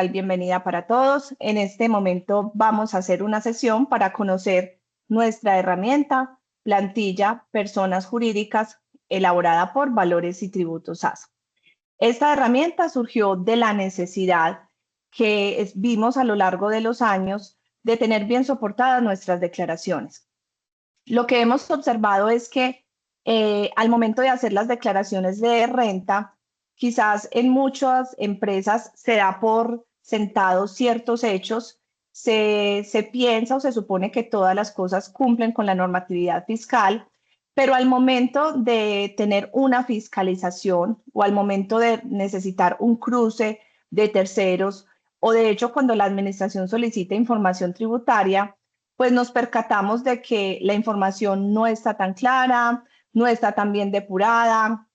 Bienvenida para todos. En este momento vamos a hacer una sesión para conocer nuestra herramienta, plantilla Personas Jurídicas, elaborada por Valores y Tributos ASO. Esta herramienta surgió de la necesidad que vimos a lo largo de los años de tener bien soportadas nuestras declaraciones. Lo que hemos observado es que al momento de hacer las declaraciones de renta, quizás en muchas empresas se da por sentados ciertos hechos, se piensa o se supone que todas las cosas cumplen con la normatividad fiscal, pero al momento de tener una fiscalización o al momento de necesitar un cruce de terceros o de hecho cuando la administración solicita información tributaria, pues nos percatamos de que la información no está tan clara, no está tan bien depurada.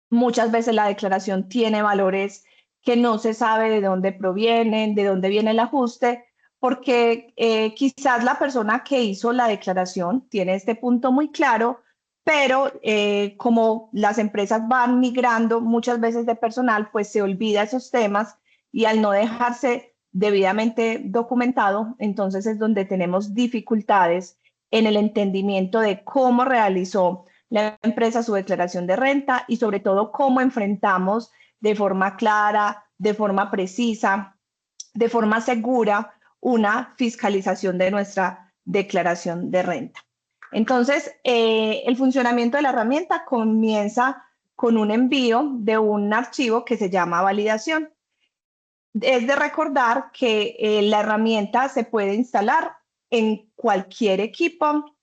Muchas veces la declaración tiene valores que no se sabe de dónde provienen, de dónde viene el ajuste, porque quizás la persona que hizo la declaración tiene este punto muy claro, pero como las empresas van migrando muchas veces de personal, pues se olvida esos temas y al no dejarse debidamente documentado, entonces es donde tenemos dificultades en el entendimiento de cómo realizó la empresa su declaración de renta y sobre todo cómo enfrentamos de forma clara, de forma precisa, de forma segura una fiscalización de nuestra declaración de renta. Entonces, el funcionamiento de la herramienta comienza con un envío de un archivo que se llama validación. Es de recordar que la herramienta se puede instalar en cualquier equipo.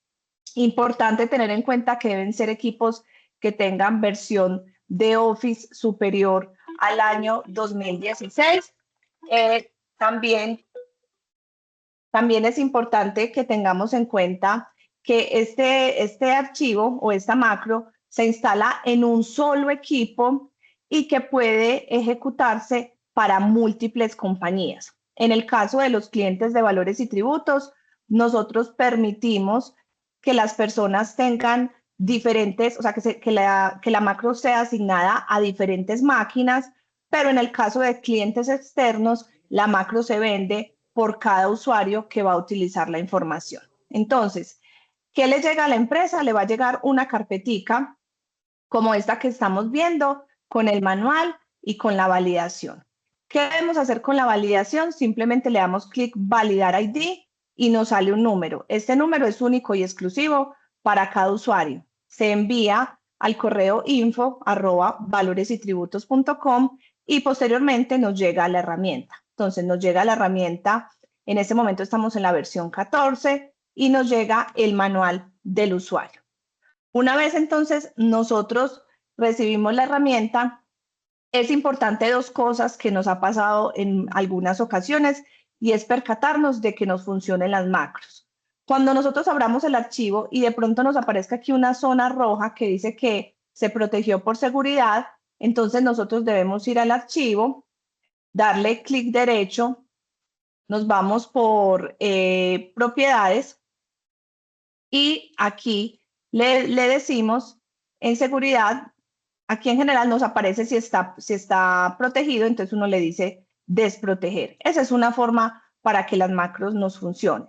Importante tener en cuenta que deben ser equipos que tengan versión de Office superior al año 2016. También es importante que tengamos en cuenta que este archivo o esta macro se instala en un solo equipo y que puede ejecutarse para múltiples compañías. En el caso de los clientes de valores y tributos, nosotros permitimos que las personas tengan diferentes, o sea, que la macro sea asignada a diferentes máquinas, pero en el caso de clientes externos, la macro se vende por cada usuario que va a utilizar la información. Entonces, ¿qué le llega a la empresa? Le va a llegar una carpetica como esta que estamos viendo, con el manual y con la validación. ¿Qué debemos hacer con la validación? Simplemente le damos clic validar ID y nos sale un número. Este número es único y exclusivo para cada usuario. Se envía al correo info@valoresytributos.com y posteriormente nos llega la herramienta. Entonces nos llega la herramienta, en este momento estamos en la versión 14 y nos llega el manual del usuario. Una vez entonces nosotros recibimos la herramienta, es importante dos cosas que nos ha pasado en algunas ocasiones y es percatarnos de que nos funcionen las macros. Cuando nosotros abramos el archivo y de pronto nos aparezca aquí una zona roja que dice que se protegió por seguridad, entonces nosotros debemos ir al archivo, darle clic derecho, nos vamos por propiedades y aquí le decimos en seguridad. Aquí en general nos aparece si está protegido, entonces uno le dice desproteger. Esa es una forma para que las macros nos funcionen.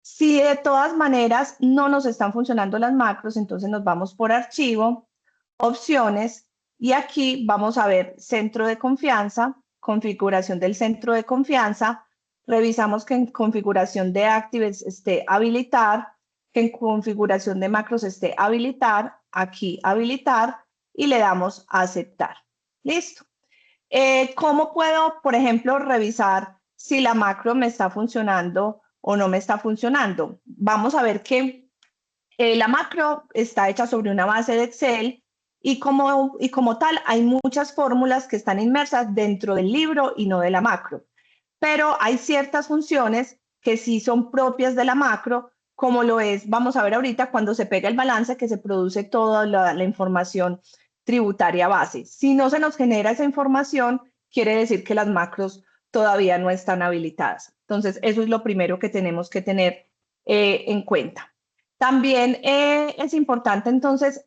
Si de todas maneras no nos están funcionando las macros, entonces nos vamos por archivo, opciones, y aquí vamos a ver centro de confianza, configuración del centro de confianza, revisamos que en configuración de Actives esté habilitar, que en configuración de macros esté habilitar, aquí habilitar, y le damos a aceptar. Listo. ¿Cómo puedo, por ejemplo, revisar si la macro me está funcionando o no me está funcionando? Vamos a ver que la macro está hecha sobre una base de Excel y como tal hay muchas fórmulas que están inmersas dentro del libro y no de la macro. Pero hay ciertas funciones que sí son propias de la macro, como lo es, vamos a ver ahorita, cuando se pega el balance que se produce toda la información tributaria base. Si no se nos genera esa información, quiere decir que las macros todavía no están habilitadas. Entonces, eso es lo primero que tenemos que tener en cuenta. También es importante entonces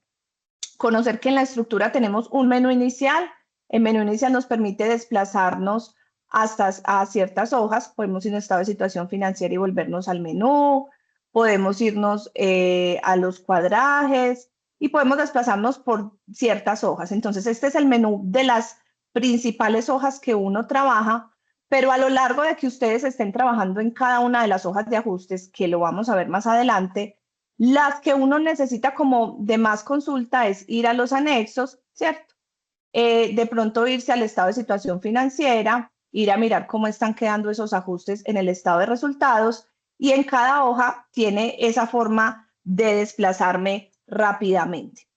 conocer que en la estructura tenemos un menú inicial. El menú inicial nos permite desplazarnos hasta a ciertas hojas. Podemos ir en estado de situación financiera y volvernos al menú, podemos irnos a los cuadrajes y podemos desplazarnos por ciertas hojas. Entonces, este es el menú de las principales hojas que uno trabaja, pero a lo largo de que ustedes estén trabajando en cada una de las hojas de ajustes, que lo vamos a ver más adelante, las que uno necesita como de más consulta es ir a los anexos, ¿cierto? De pronto irse al estado de situación financiera, ir a mirar cómo están quedando esos ajustes en el estado de resultados y en cada hoja tiene esa forma de desplazarme rápidamente.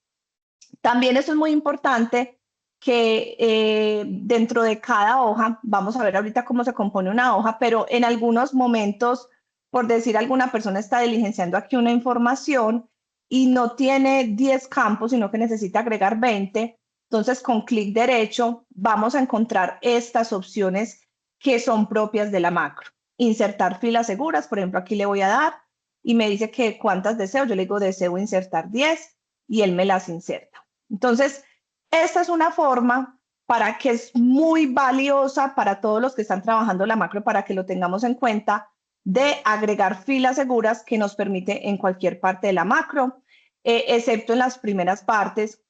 También eso es muy importante que dentro de cada hoja, vamos a ver ahorita cómo se compone una hoja, pero en algunos momentos, por decir alguna persona está diligenciando aquí una información y no tiene 10 campos, sino que necesita agregar 20, entonces con clic derecho vamos a encontrar estas opciones que son propias de la macro. Insertar filas seguras, por ejemplo, aquí le voy a dar y me dice que cuántas deseo, yo le digo deseo insertar 10 y él me las inserta. Entonces, esta es una forma para que es muy valiosa para todos los que están trabajando la macro, para que lo tengamos en cuenta, de agregar filas seguras que nos permite en cualquier parte de la macro, excepto en las primeras partes,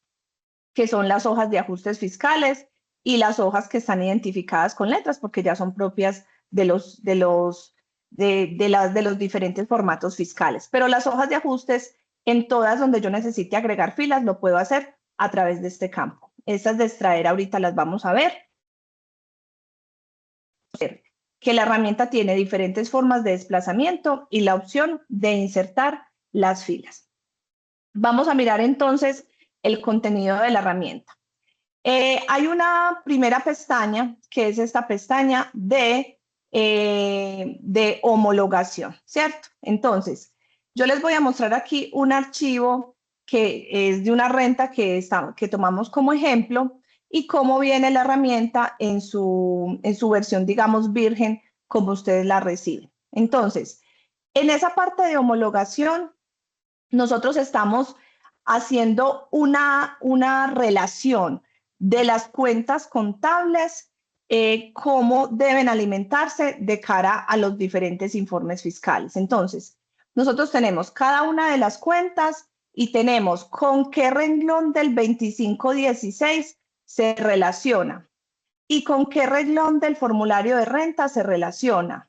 que son las hojas de ajustes fiscales y las hojas que están identificadas con letras, porque ya son propias de los diferentes formatos fiscales. Pero las hojas de ajustes, en todas donde yo necesite agregar filas, lo puedo hacer a través de este campo. Estas de extraer ahorita las vamos a ver. Que la herramienta tiene diferentes formas de desplazamiento y la opción de insertar las filas. Vamos a mirar entonces el contenido de la herramienta. Hay una primera pestaña, que es esta pestaña de homologación, ¿cierto? Entonces, yo les voy a mostrar aquí un archivo que es de una renta que tomamos como ejemplo y cómo viene la herramienta en su versión, digamos, virgen, como ustedes la reciben. Entonces, en esa parte de homologación, nosotros estamos haciendo una relación de las cuentas contables, cómo deben alimentarse de cara a los diferentes informes fiscales. Entonces, nosotros tenemos cada una de las cuentas y tenemos con qué renglón del 2516 se relaciona y con qué renglón del formulario de renta se relaciona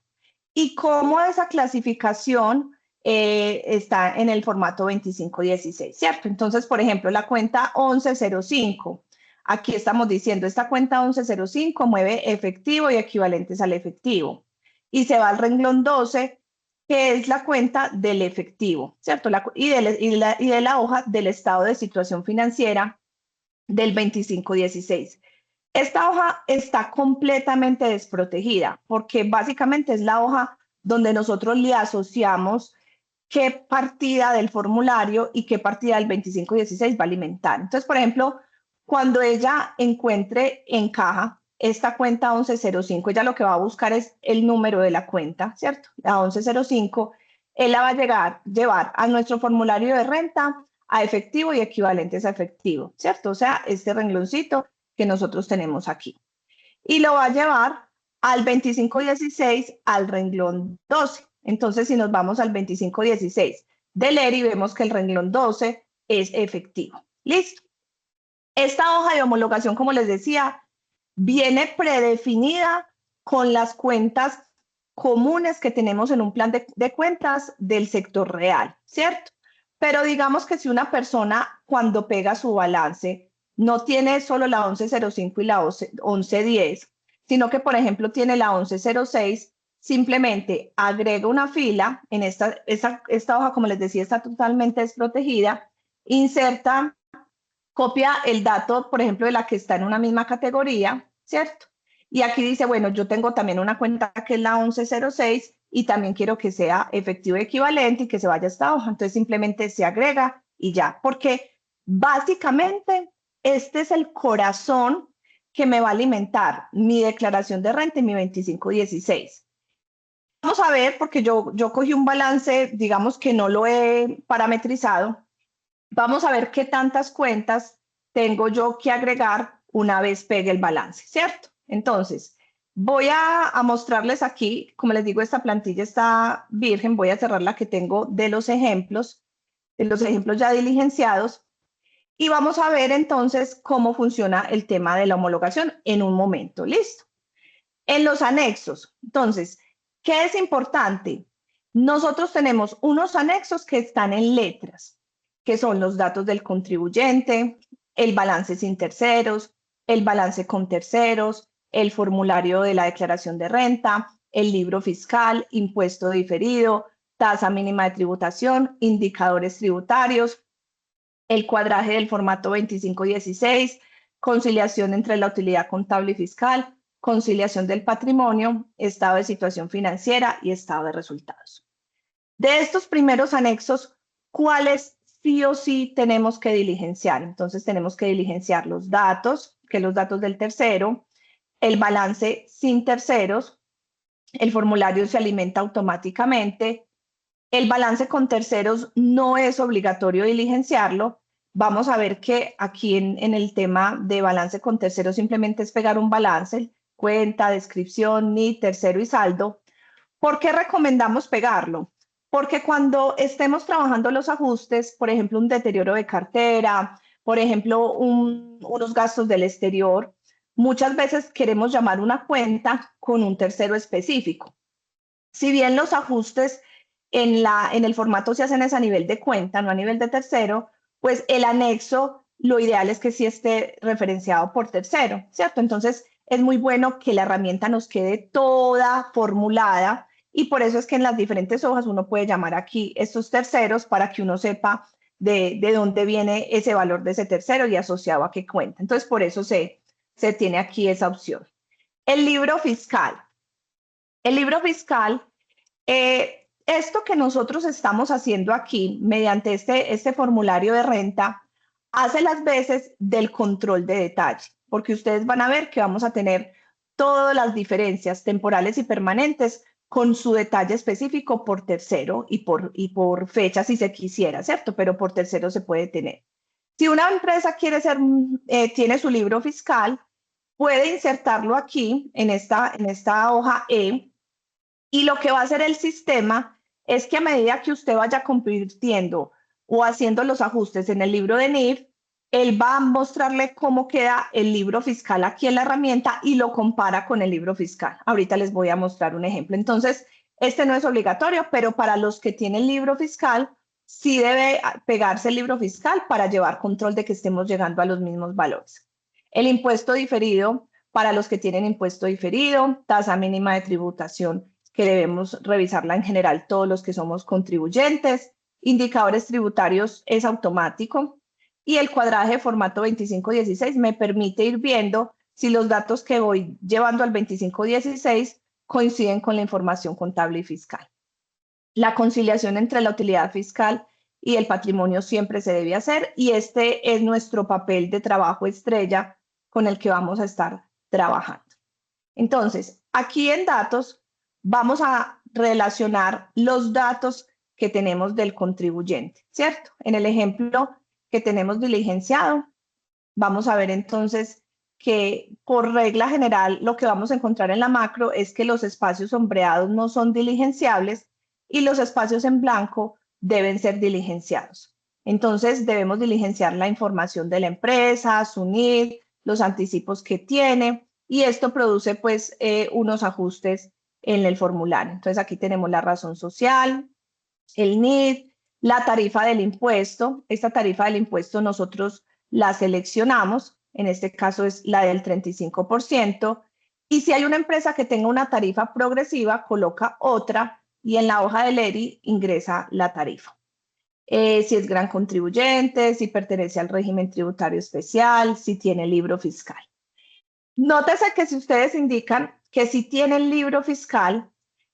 y cómo esa clasificación está en el formato 2516, ¿cierto? Entonces, por ejemplo, la cuenta 1105, aquí estamos diciendo, esta cuenta 1105 mueve efectivo y equivalentes al efectivo. Y se va al renglón 12, que es la cuenta del efectivo, ¿cierto? Y de la hoja del estado de situación financiera del 2516. Esta hoja está completamente desprotegida porque básicamente es la hoja donde nosotros le asociamos qué partida del formulario y qué partida del 2516 va a alimentar. Entonces, por ejemplo, cuando ella encuentre en caja esta cuenta 1105, ella lo que va a buscar es el número de la cuenta, ¿cierto? La 1105, él la va a llevar a nuestro formulario de renta, a efectivo y equivalentes a efectivo, ¿cierto? O sea, este rengloncito que nosotros tenemos aquí. Y lo va a llevar al 2516 al renglón 12. Entonces, si nos vamos al 2516 del ERI, vemos que el renglón 12 es efectivo. Listo. Esta hoja de homologación, como les decía, viene predefinida con las cuentas comunes que tenemos en un plan de cuentas del sector real, ¿cierto? Pero digamos que si una persona cuando pega su balance no tiene solo la 1105 y la 1110, sino que por ejemplo tiene la 1106, simplemente agrega una fila en esta hoja, como les decía, está totalmente desprotegida, inserta, copia el dato, por ejemplo, de la que está en una misma categoría, ¿cierto? Y aquí dice, bueno, yo tengo también una cuenta que es la 1106 y también quiero que sea efectivo equivalente y que se vaya a esta hoja. Entonces simplemente se agrega y ya, porque básicamente este es el corazón que me va a alimentar mi declaración de renta y mi 2516. Vamos a ver, porque yo cogí un balance, digamos que no lo he parametrizado. Vamos a ver qué tantas cuentas tengo yo que agregar una vez pegue el balance, ¿cierto? Entonces, Voy a mostrarles aquí, como les digo, esta plantilla está virgen, voy a cerrar la que tengo de los ejemplos ya diligenciados, y vamos a ver entonces cómo funciona el tema de la homologación en un momento. ¿Listo? En los anexos, entonces, ¿qué es importante? Nosotros tenemos unos anexos que están en letras, que son los datos del contribuyente, el balance sin terceros, el balance con terceros, el formulario de la declaración de renta, el libro fiscal, impuesto diferido, tasa mínima de tributación, indicadores tributarios, el cuadraje del formato 2516, conciliación entre la utilidad contable y fiscal, conciliación del patrimonio, estado de situación financiera y estado de resultados. De estos primeros anexos, ¿cuáles sí o sí tenemos que diligenciar? Entonces tenemos que diligenciar los datos, que los datos del tercero, el balance sin terceros, el formulario se alimenta automáticamente, el balance con terceros no es obligatorio diligenciarlo. Vamos a ver que aquí en el tema de balance con terceros simplemente es pegar un balance, cuenta, descripción, ni tercero y saldo. ¿Por qué recomendamos pegarlo? Porque cuando estemos trabajando los ajustes, por ejemplo, un deterioro de cartera, por ejemplo, unos gastos del exterior, muchas veces queremos llamar una cuenta con un tercero específico. Si bien los ajustes en el formato se hacen es a nivel de cuenta, no a nivel de tercero, pues el anexo, lo ideal es que sí esté referenciado por tercero, ¿cierto? Entonces, es muy bueno que la herramienta nos quede toda formulada y por eso es que en las diferentes hojas uno puede llamar aquí estos terceros para que uno sepa de dónde viene ese valor de ese tercero y asociado a qué cuenta. Entonces, por eso se tiene aquí esa opción. El libro fiscal. El libro fiscal, esto que nosotros estamos haciendo aquí mediante este formulario de renta, hace las veces del control de detalle, porque ustedes van a ver que vamos a tener todas las diferencias temporales y permanentes con su detalle específico por tercero y por fecha si se quisiera, ¿cierto? Pero por tercero se puede tener. Si una empresa tiene su libro fiscal, puede insertarlo aquí en esta hoja E y lo que va a hacer el sistema es que a medida que usted vaya convirtiendo o haciendo los ajustes en el libro de NIF, él va a mostrarle cómo queda el libro fiscal aquí en la herramienta y lo compara con el libro fiscal. Ahorita les voy a mostrar un ejemplo. Entonces, este no es obligatorio, pero para los que tienen libro fiscal, sí debe pegarse el libro fiscal para llevar control de que estemos llegando a los mismos valores. El impuesto diferido, para los que tienen impuesto diferido, tasa mínima de tributación que debemos revisarla en general todos los que somos contribuyentes. Indicadores tributarios es automático y el cuadraje de formato 2516 me permite ir viendo si los datos que voy llevando al 2516 coinciden con la información contable y fiscal. La conciliación entre la utilidad fiscal y el patrimonio siempre se debe hacer y este es nuestro papel de trabajo estrella con el que vamos a estar trabajando. Entonces, aquí en datos vamos a relacionar los datos que tenemos del contribuyente, ¿cierto? En el ejemplo que tenemos diligenciado, vamos a ver entonces que por regla general lo que vamos a encontrar en la macro es que los espacios sombreados no son diligenciables y los espacios en blanco deben ser diligenciados. Entonces debemos diligenciar la información de la empresa, su NID, los anticipos que tiene y esto produce pues unos ajustes en el formulario. Entonces aquí tenemos la razón social, el NID, la tarifa del impuesto. Esta tarifa del impuesto nosotros la seleccionamos, en este caso es la del 35%, y si hay una empresa que tenga una tarifa progresiva, coloca otra y en la hoja del ERI ingresa la tarifa. Si es gran contribuyente, si pertenece al régimen tributario especial, si tiene libro fiscal. Nótese que si ustedes indican que si tienen libro fiscal,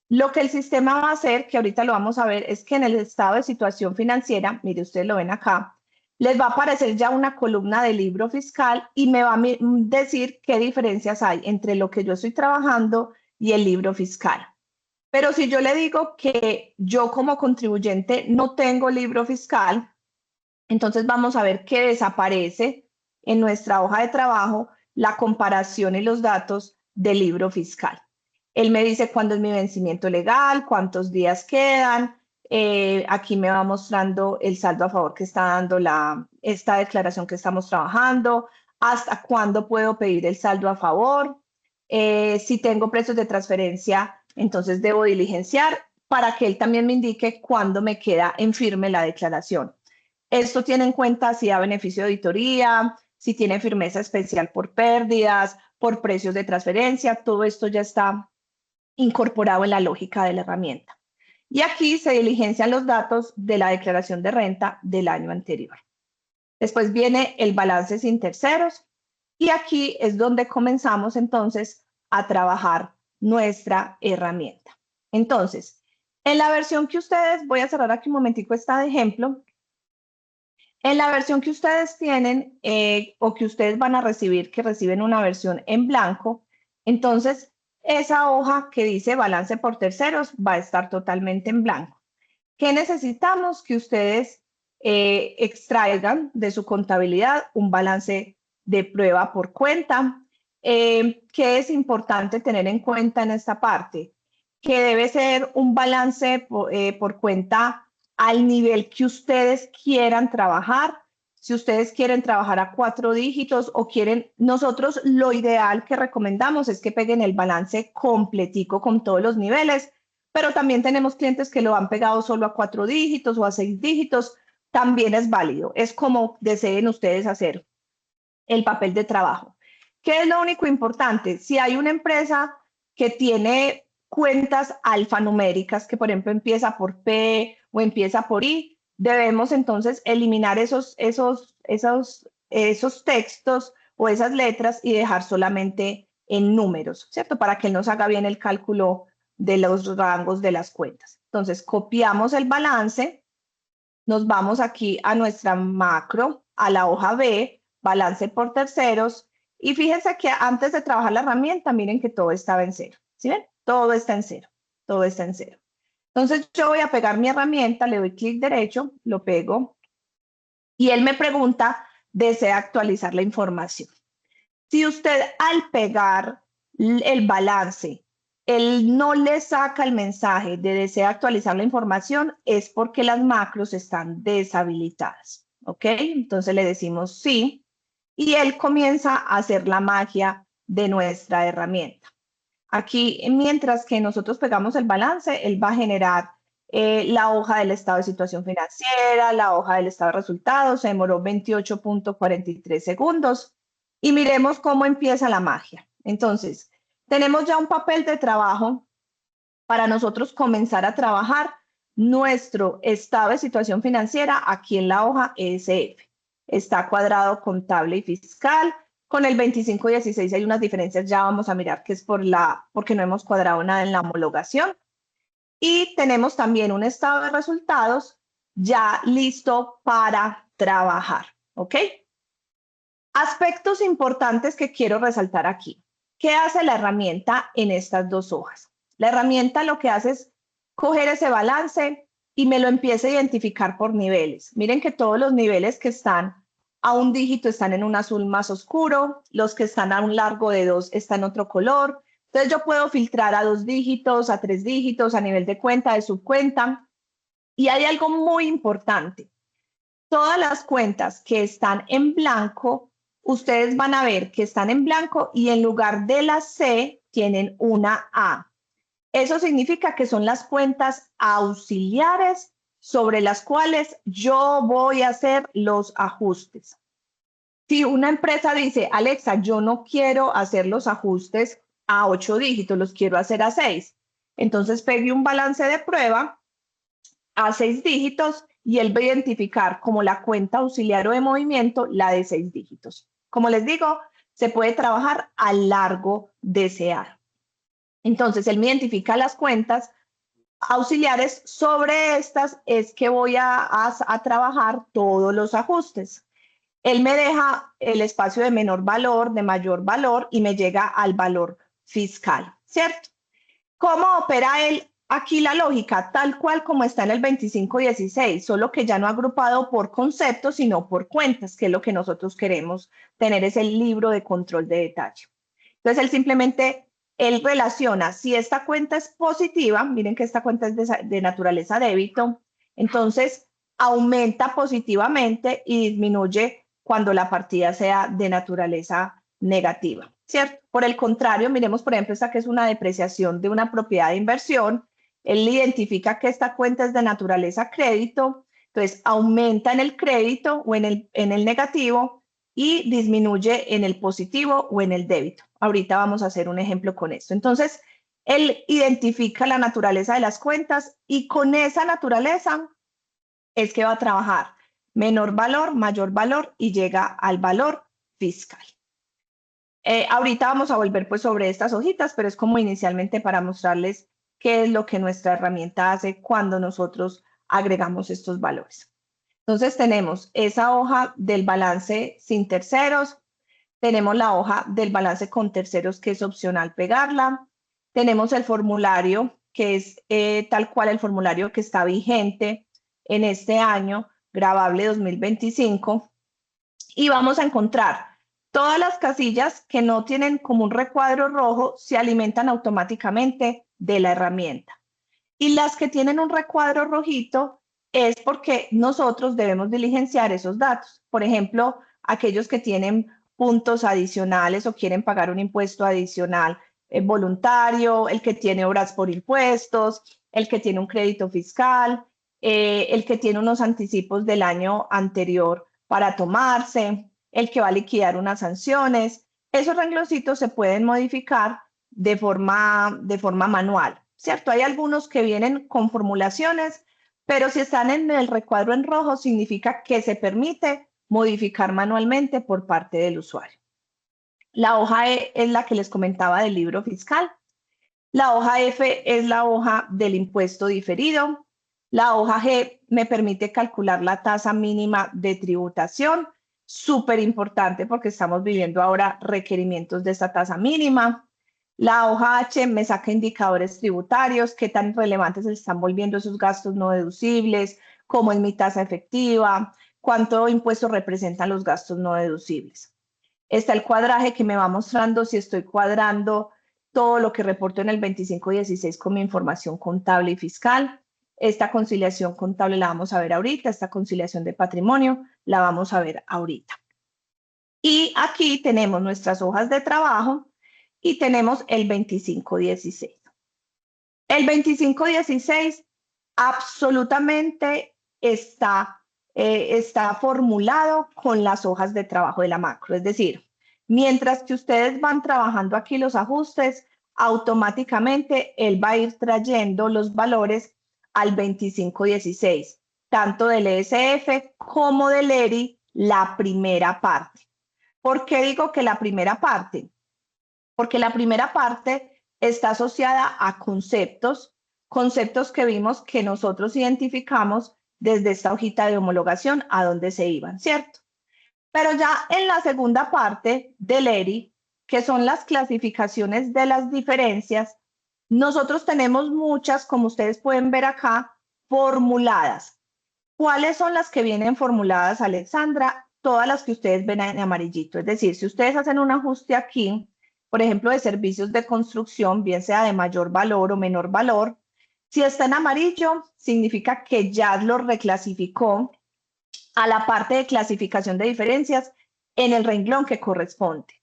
lo que el sistema va a hacer, que ahorita lo vamos a ver, es que en el estado de situación financiera, mire, ustedes lo ven acá, les va a aparecer ya una columna de libro fiscal y me va a decir qué diferencias hay entre lo que yo estoy trabajando y el libro fiscal. Pero si yo le digo que yo como contribuyente no tengo libro fiscal, entonces vamos a ver que desaparece en nuestra hoja de trabajo la comparación y los datos del libro fiscal. Él me dice cuándo es mi vencimiento legal, cuántos días quedan. Aquí me va mostrando el saldo a favor que está dando esta declaración que estamos trabajando, hasta cuándo puedo pedir el saldo a favor. Si tengo precios de transferencia, entonces debo diligenciar para que él también me indique cuándo me queda en firme la declaración. Esto tiene en cuenta si da beneficio de auditoría, si tiene firmeza especial por pérdidas, por precios de transferencia, todo esto ya está incorporado en la lógica de la herramienta. Y aquí se diligencian los datos de la declaración de renta del año anterior. Después viene el balance sin terceros y aquí es donde comenzamos entonces a trabajar nuestra herramienta. Entonces, en la versión que ustedes, voy a cerrar aquí un momentico esta de ejemplo, en la versión que ustedes tienen o que ustedes van a recibir, que reciben una versión en blanco, entonces esa hoja que dice balance por terceros va a estar totalmente en blanco. ¿Qué necesitamos? Que ustedes extraigan de su contabilidad un balance de prueba por cuenta. ¿Qué es importante tener en cuenta en esta parte? Que debe ser un balance por cuenta al nivel que ustedes quieran trabajar. Si ustedes quieren trabajar a 4 dígitos o quieren, nosotros lo ideal que recomendamos es que peguen el balance completico con todos los niveles, pero también tenemos clientes que lo han pegado solo a 4 dígitos o a 6 dígitos, también es válido, es como deseen ustedes hacer el papel de trabajo. ¿Qué es lo único importante? Si hay una empresa que tiene cuentas alfanuméricas, que por ejemplo empieza por P o empieza por I, debemos entonces eliminar esos textos o esas letras y dejar solamente en números, ¿cierto? Para que él nos haga bien el cálculo de los rangos de las cuentas. Entonces, copiamos el balance, nos vamos aquí a nuestra macro, a la hoja B, balance por terceros, y fíjense que antes de trabajar la herramienta, miren que todo estaba en cero. ¿Sí ven? Todo está en cero, todo está en cero. Entonces yo voy a pegar mi herramienta, le doy clic derecho, lo pego, y él me pregunta, ¿desea actualizar la información? Si usted al pegar el balance, él no le saca el mensaje de desea actualizar la información, es porque las macros están deshabilitadas. ¿Ok? Entonces le decimos sí y él comienza a hacer la magia de nuestra herramienta. Aquí, mientras que nosotros pegamos el balance, él va a generar la hoja del estado de situación financiera, la hoja del estado de resultados, se demoró 28.43 segundos. Y miremos cómo empieza la magia. Entonces, tenemos ya un papel de trabajo para nosotros comenzar a trabajar nuestro estado de situación financiera aquí en la hoja ESF. Está cuadrado contable y fiscal. Con el 2516 hay unas diferencias, ya vamos a mirar que es porque no hemos cuadrado nada en la homologación. Y tenemos también un estado de resultados ya listo para trabajar, ¿ok? Aspectos importantes que quiero resaltar aquí. ¿Qué hace la herramienta en estas dos hojas? La herramienta lo que hace es coger ese balance y me lo empieza a identificar por niveles. Miren que todos los niveles que están a un dígito están en un azul más oscuro, los que están a un largo de 2 están en otro color. Entonces yo puedo filtrar a 2 dígitos, a 3 dígitos, a nivel de cuenta, de subcuenta. Y hay algo muy importante. Todas las cuentas que están en blanco, ustedes van a ver que están en blanco y en lugar de la C tienen una A. Eso significa que son las cuentas auxiliares sobre las cuales yo voy a hacer los ajustes. Si una empresa dice, Alexa, yo no quiero hacer los ajustes a 8 dígitos, los quiero hacer a 6. Entonces pegue un balance de prueba a 6 dígitos y él va a identificar como la cuenta auxiliar o de movimiento la de 6 dígitos. Como les digo, se puede trabajar a largo desear. Entonces, él me identifica las cuentas auxiliares. Sobre estas es que voy a trabajar todos los ajustes. Él me deja el espacio de menor valor, de mayor valor y me llega al valor fiscal, ¿cierto? ¿Cómo opera él? Aquí la lógica, tal cual como está en el 2516, solo que ya no agrupado por conceptos, sino por cuentas, que es lo que nosotros queremos tener, es el libro de control de detalle. Entonces, él simplemente él relaciona si esta cuenta es positiva, miren que esta cuenta es de naturaleza débito, entonces aumenta positivamente y disminuye cuando la partida sea de naturaleza negativa, ¿cierto? Por el contrario, miremos por ejemplo esta que es una depreciación de una propiedad de inversión, él identifica que esta cuenta es de naturaleza crédito, entonces aumenta en el crédito o en el negativo y disminuye en el positivo o en el débito. Ahorita vamos a hacer un ejemplo con esto. Entonces, él identifica la naturaleza de las cuentas y con esa naturaleza es que va a trabajar menor valor, mayor valor y llega al valor fiscal. Ahorita vamos a volver pues sobre estas hojitas, pero es como inicialmente para mostrarles qué es lo que nuestra herramienta hace cuando nosotros agregamos estos valores. Entonces tenemos esa hoja del balance sin terceros, tenemos la hoja del balance con terceros que es opcional pegarla, tenemos el formulario que es tal cual el formulario que está vigente en este año, grabable 2025, y vamos a encontrar todas las casillas que no tienen como un recuadro rojo se alimentan automáticamente de la herramienta. Y las que tienen un recuadro rojito es porque nosotros debemos diligenciar esos datos. Por ejemplo, aquellos que tienen puntos adicionales o quieren pagar un impuesto adicional voluntario, el que tiene horas por impuestos, el que tiene un crédito fiscal, el que tiene unos anticipos del año anterior para tomarse, el que va a liquidar unas sanciones. Esos rengloncitos se pueden modificar de forma manual, ¿cierto? Hay algunos que vienen con formulaciones, pero si están en el recuadro en rojo, significa que se permite modificar manualmente por parte del usuario. La hoja E es la que les comentaba del libro fiscal. La hoja F es la hoja del impuesto diferido. La hoja G me permite calcular la tasa mínima de tributación, súper importante porque estamos viviendo ahora requerimientos de esta tasa mínima. La hoja H me saca indicadores tributarios, qué tan relevantes se están volviendo esos gastos no deducibles, cómo es mi tasa efectiva, cuánto impuesto representan los gastos no deducibles. Está el cuadraje que me va mostrando si estoy cuadrando todo lo que reporto en el 2516 con mi información contable y fiscal. Esta conciliación contable la vamos a ver ahorita, esta conciliación de patrimonio la vamos a ver ahorita. Y aquí tenemos nuestras hojas de trabajo y tenemos el 2516. El 2516 absolutamente está formulado con las hojas de trabajo de la macro. Es decir, mientras que ustedes van trabajando aquí los ajustes, automáticamente él va a ir trayendo los valores al 2516, tanto del ESF como del ERI, la primera parte. ¿Por qué digo que la primera parte? Porque la primera parte está asociada a conceptos que vimos que nosotros identificamos desde esta hojita de homologación a dónde se iban, ¿cierto? Pero ya en la segunda parte del ERI, que son las clasificaciones de las diferencias, nosotros tenemos muchas, como ustedes pueden ver acá, formuladas. ¿Cuáles son las que vienen formuladas, Alexandra? Todas las que ustedes ven en amarillito. Es decir, si ustedes hacen un ajuste aquí, por ejemplo, de servicios de construcción, bien sea de mayor valor o menor valor, si está en amarillo, significa que ya lo reclasificó a la parte de clasificación de diferencias en el renglón que corresponde.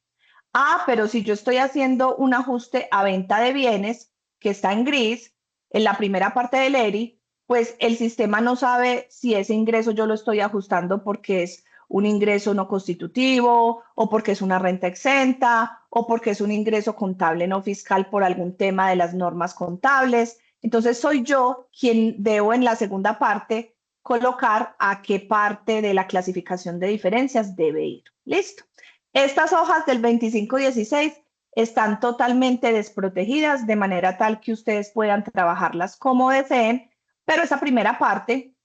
Pero si yo estoy haciendo un ajuste a venta de bienes, que está en gris, en la primera parte del ERI, pues el sistema no sabe si ese ingreso yo lo estoy ajustando porque es un ingreso no constitutivo o porque es una renta exenta o porque es un ingreso contable no fiscal por algún tema de las normas contables. Entonces soy yo quien debo en la segunda parte colocar a qué parte de la clasificación de diferencias debe ir. ¿Listo? Estas hojas del 2516 están totalmente desprotegidas de manera tal que ustedes puedan trabajarlas como deseen, pero esa primera parte,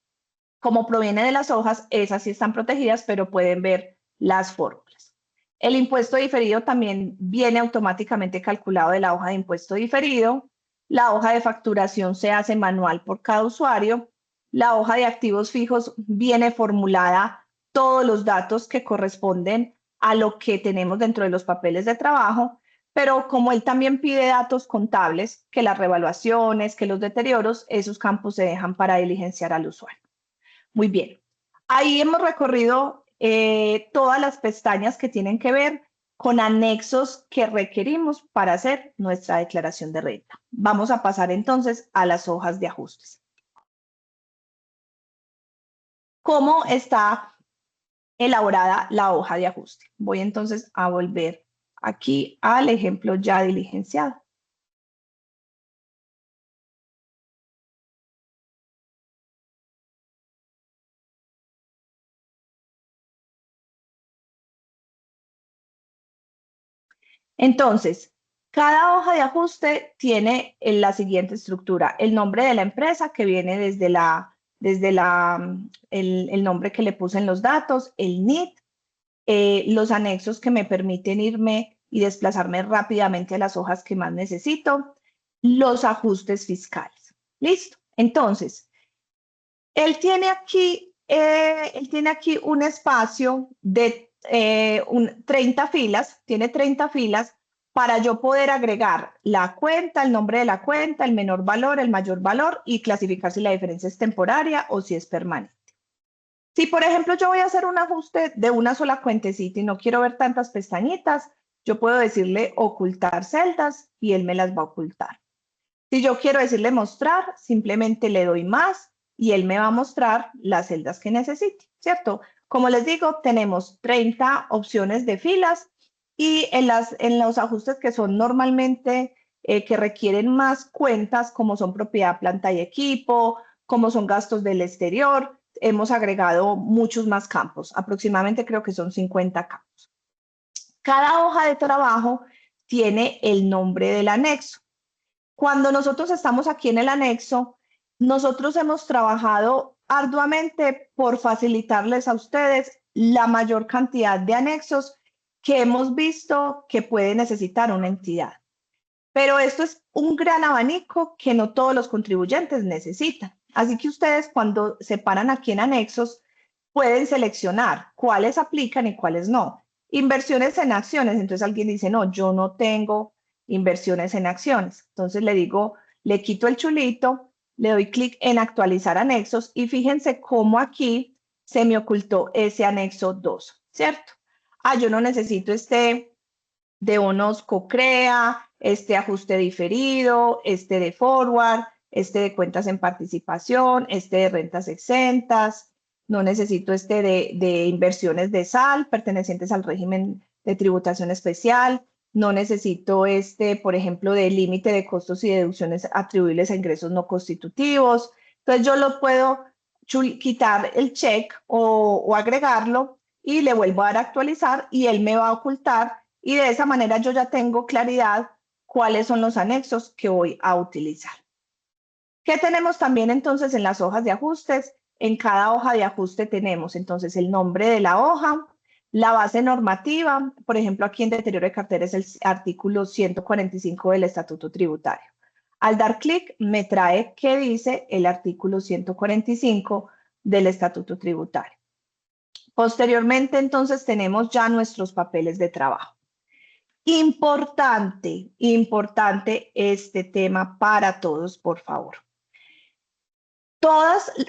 como proviene de las hojas, esas sí están protegidas, pero pueden ver las fórmulas. El impuesto diferido también viene automáticamente calculado de la hoja de impuesto diferido. La hoja de facturación se hace manual por cada usuario. La hoja de activos fijos viene formulada todos los datos que corresponden a lo que tenemos dentro de los papeles de trabajo, pero como él también pide datos contables, que las revaluaciones, que los deterioros, esos campos se dejan para diligenciar al usuario. Muy bien. Ahí hemos recorrido todas las pestañas que tienen que ver con anexos que requerimos para hacer nuestra declaración de renta. Vamos a pasar entonces a las hojas de ajustes. ¿Cómo está elaborada la hoja de ajuste? Voy entonces a volver aquí al ejemplo ya diligenciado. Entonces, cada hoja de ajuste tiene la siguiente estructura: el nombre de la empresa, que viene el nombre que le puse en los datos, el NIT, los anexos que me permiten irme y desplazarme rápidamente a las hojas que más necesito, los ajustes fiscales. Listo. Entonces, él tiene aquí un espacio de 30 filas, tiene 30 filas para yo poder agregar la cuenta, el nombre de la cuenta, el menor valor, el mayor valor y clasificar si la diferencia es temporaria o si es permanente. Si, por ejemplo, yo voy a hacer un ajuste de una sola cuentecita y no quiero ver tantas pestañitas, yo puedo decirle ocultar celdas y él me las va a ocultar. Si yo quiero decirle mostrar, simplemente le doy más y él me va a mostrar las celdas que necesite, ¿cierto? Como les digo, tenemos 30 opciones de filas y en los ajustes que son normalmente, que requieren más cuentas, como son propiedad, planta y equipo, como son gastos del exterior, hemos agregado muchos más campos, aproximadamente creo que son 50 campos. Cada hoja de trabajo tiene el nombre del anexo. Cuando nosotros estamos aquí en el anexo, nosotros hemos trabajado arduamente por facilitarles a ustedes la mayor cantidad de anexos que hemos visto que puede necesitar una entidad. Pero esto es un gran abanico que no todos los contribuyentes necesitan. Así que ustedes, cuando se paran aquí en anexos, pueden seleccionar cuáles aplican y cuáles no. Inversiones en acciones. Entonces alguien dice, no, yo no tengo inversiones en acciones. Entonces le digo, le quito el chulito, le doy clic en actualizar anexos y fíjense cómo aquí se me ocultó ese anexo 2, ¿cierto? Ah, yo no necesito este de bonos COCREA, este ajuste diferido, este de forward, este de cuentas en participación, este de rentas exentas. No necesito este de inversiones de SAL pertenecientes al régimen de tributación especial. No necesito este, por ejemplo, de límite de costos y deducciones atribuibles a ingresos no constitutivos. Entonces yo lo puedo quitar el check o agregarlo y le vuelvo a dar a actualizar y él me va a ocultar y de esa manera yo ya tengo claridad cuáles son los anexos que voy a utilizar. ¿Qué tenemos también entonces en las hojas de ajustes? En cada hoja de ajuste tenemos entonces el nombre de la hoja, la base normativa, por ejemplo aquí en deterioro de cartera es el artículo 145 del Estatuto Tributario. Al dar clic me trae qué dice el artículo 145 del Estatuto Tributario. Posteriormente entonces tenemos ya nuestros papeles de trabajo. Importante, importante este tema para todos, por favor.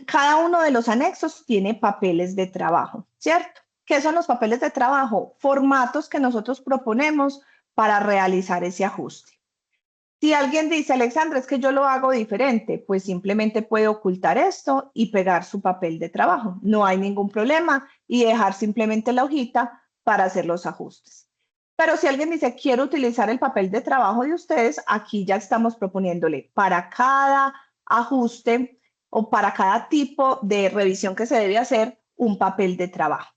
Cada uno de los anexos tiene papeles de trabajo, ¿cierto? ¿Qué son los papeles de trabajo? Formatos que nosotros proponemos para realizar ese ajuste. Si alguien dice, Alexandra, es que yo lo hago diferente, pues simplemente puede ocultar esto y pegar su papel de trabajo. No hay ningún problema y dejar simplemente la hojita para hacer los ajustes. Pero si alguien dice, quiero utilizar el papel de trabajo de ustedes, aquí ya estamos proponiéndole para cada ajuste o para cada tipo de revisión que se debe hacer un papel de trabajo.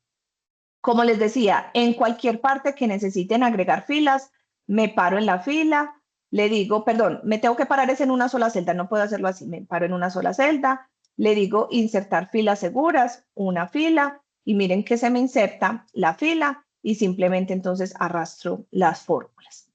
Como les decía, en cualquier parte que necesiten agregar filas, me paro en la fila, le digo, perdón, me tengo que parar es en una sola celda, no puedo hacerlo así, me paro en una sola celda, le digo insertar filas seguras, una fila, y miren que se me inserta la fila y simplemente entonces arrastro las fórmulas.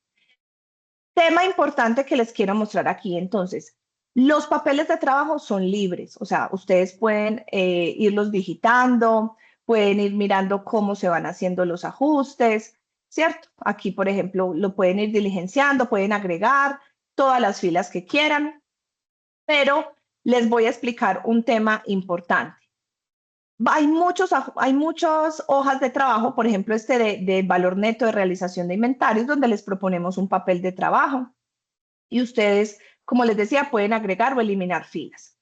Tema importante que les quiero mostrar aquí entonces. Los papeles de trabajo son libres, o sea, ustedes pueden irlos digitando, pueden ir mirando cómo se van haciendo los ajustes. ¿cierto? Aquí, por ejemplo, lo pueden ir diligenciando, pueden agregar todas las filas que quieran, pero les voy a explicar un tema importante. Hay muchas hojas de trabajo, por ejemplo, este de valor neto de realización de inventarios, donde les proponemos un papel de trabajo y ustedes, como les decía, pueden agregar o eliminar filas.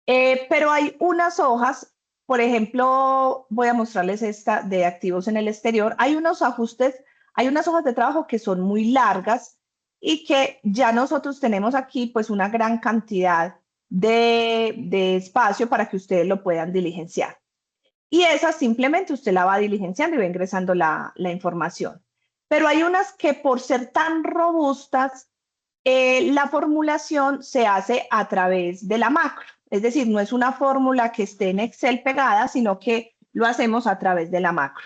Pero hay unas hojas, por ejemplo, voy a mostrarles esta de activos en el exterior. Hay unos ajustes, hay unas hojas de trabajo que son muy largas y que ya nosotros tenemos aquí pues una gran cantidad de espacio para que ustedes lo puedan diligenciar. Y esa simplemente usted la va diligenciando y va ingresando la información. Pero hay unas que por ser tan robustas, la formulación se hace a través de la macro. Es decir, no es una fórmula que esté en Excel pegada, sino que lo hacemos a través de la macro.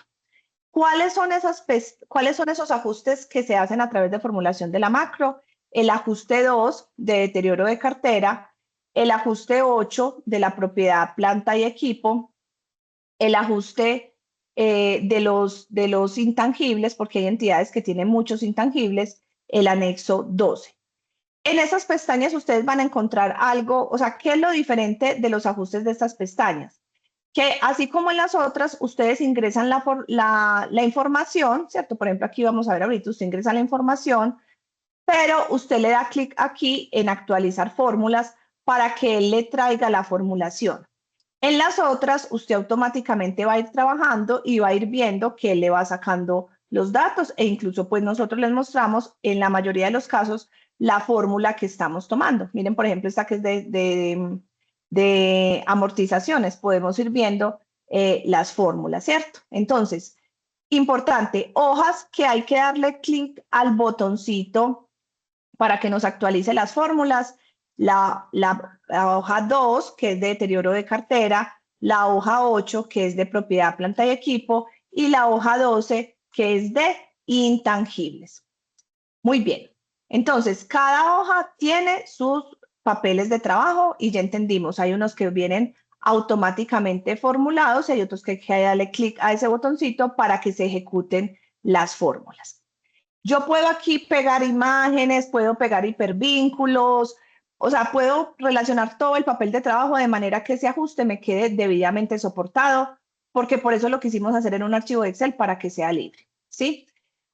¿Cuáles son esos ajustes que se hacen a través de formulación de la macro? El ajuste 2 de deterioro de cartera, el ajuste 8 de la propiedad, planta y equipo, el ajuste de los intangibles, porque hay entidades que tienen muchos intangibles, el anexo 12. En esas pestañas ustedes van a encontrar algo, o sea, ¿qué es lo diferente de los ajustes de estas pestañas? Que así como en las otras, ustedes ingresan la información, ¿cierto? Por ejemplo, aquí vamos a ver ahorita, usted ingresa la información, pero usted le da clic aquí en actualizar fórmulas para que él le traiga la formulación. En las otras, usted automáticamente va a ir trabajando y va a ir viendo que él le va sacando los datos e incluso pues nosotros les mostramos en la mayoría de los casos la fórmula que estamos tomando. Miren, por ejemplo, esta que es de amortizaciones. Podemos ir viendo las fórmulas, ¿cierto? Entonces, importante, hojas que hay que darle clic al botoncito para que nos actualice las fórmulas, la hoja 2, que es de deterioro de cartera, la hoja 8, que es de propiedad, planta y equipo, y la hoja 12, que es de intangibles. Muy bien. Entonces, cada hoja tiene sus papeles de trabajo y ya entendimos, hay unos que vienen automáticamente formulados y hay otros que hay que darle clic a ese botoncito para que se ejecuten las fórmulas. Yo puedo aquí pegar imágenes, puedo pegar hipervínculos, o sea, puedo relacionar todo el papel de trabajo de manera que ese ajuste me quede debidamente soportado, porque por eso lo quisimos hacer en un archivo de Excel para que sea libre, ¿sí?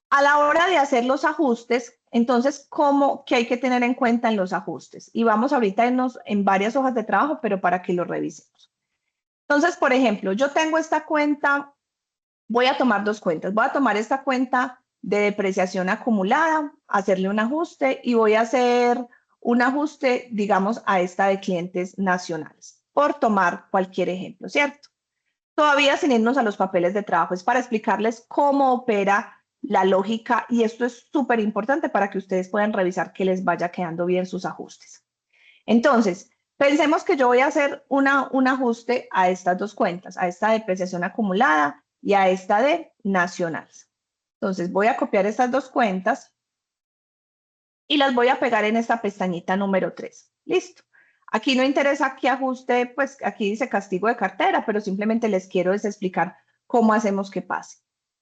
A la hora de hacer los ajustes, entonces, ¿qué hay que tener en cuenta en los ajustes? Y vamos ahorita en varias hojas de trabajo, pero para que lo revisemos. Entonces, por ejemplo, yo tengo esta cuenta, voy a tomar dos cuentas. Voy a tomar esta cuenta de depreciación acumulada, hacerle un ajuste y voy a hacer un ajuste, digamos, a esta de clientes nacionales, por tomar cualquier ejemplo, ¿cierto? Todavía sin irnos a los papeles de trabajo, es para explicarles cómo opera la lógica y esto es súper importante para que ustedes puedan revisar que les vaya quedando bien sus ajustes. Entonces, pensemos que yo voy a hacer un ajuste a estas dos cuentas, a esta depreciación acumulada y a esta de nacionales. Entonces, voy a copiar estas dos cuentas y las voy a pegar en esta pestañita número 3. Listo. Aquí no interesa qué ajuste, pues aquí dice castigo de cartera, pero simplemente les quiero explicar cómo hacemos que pase.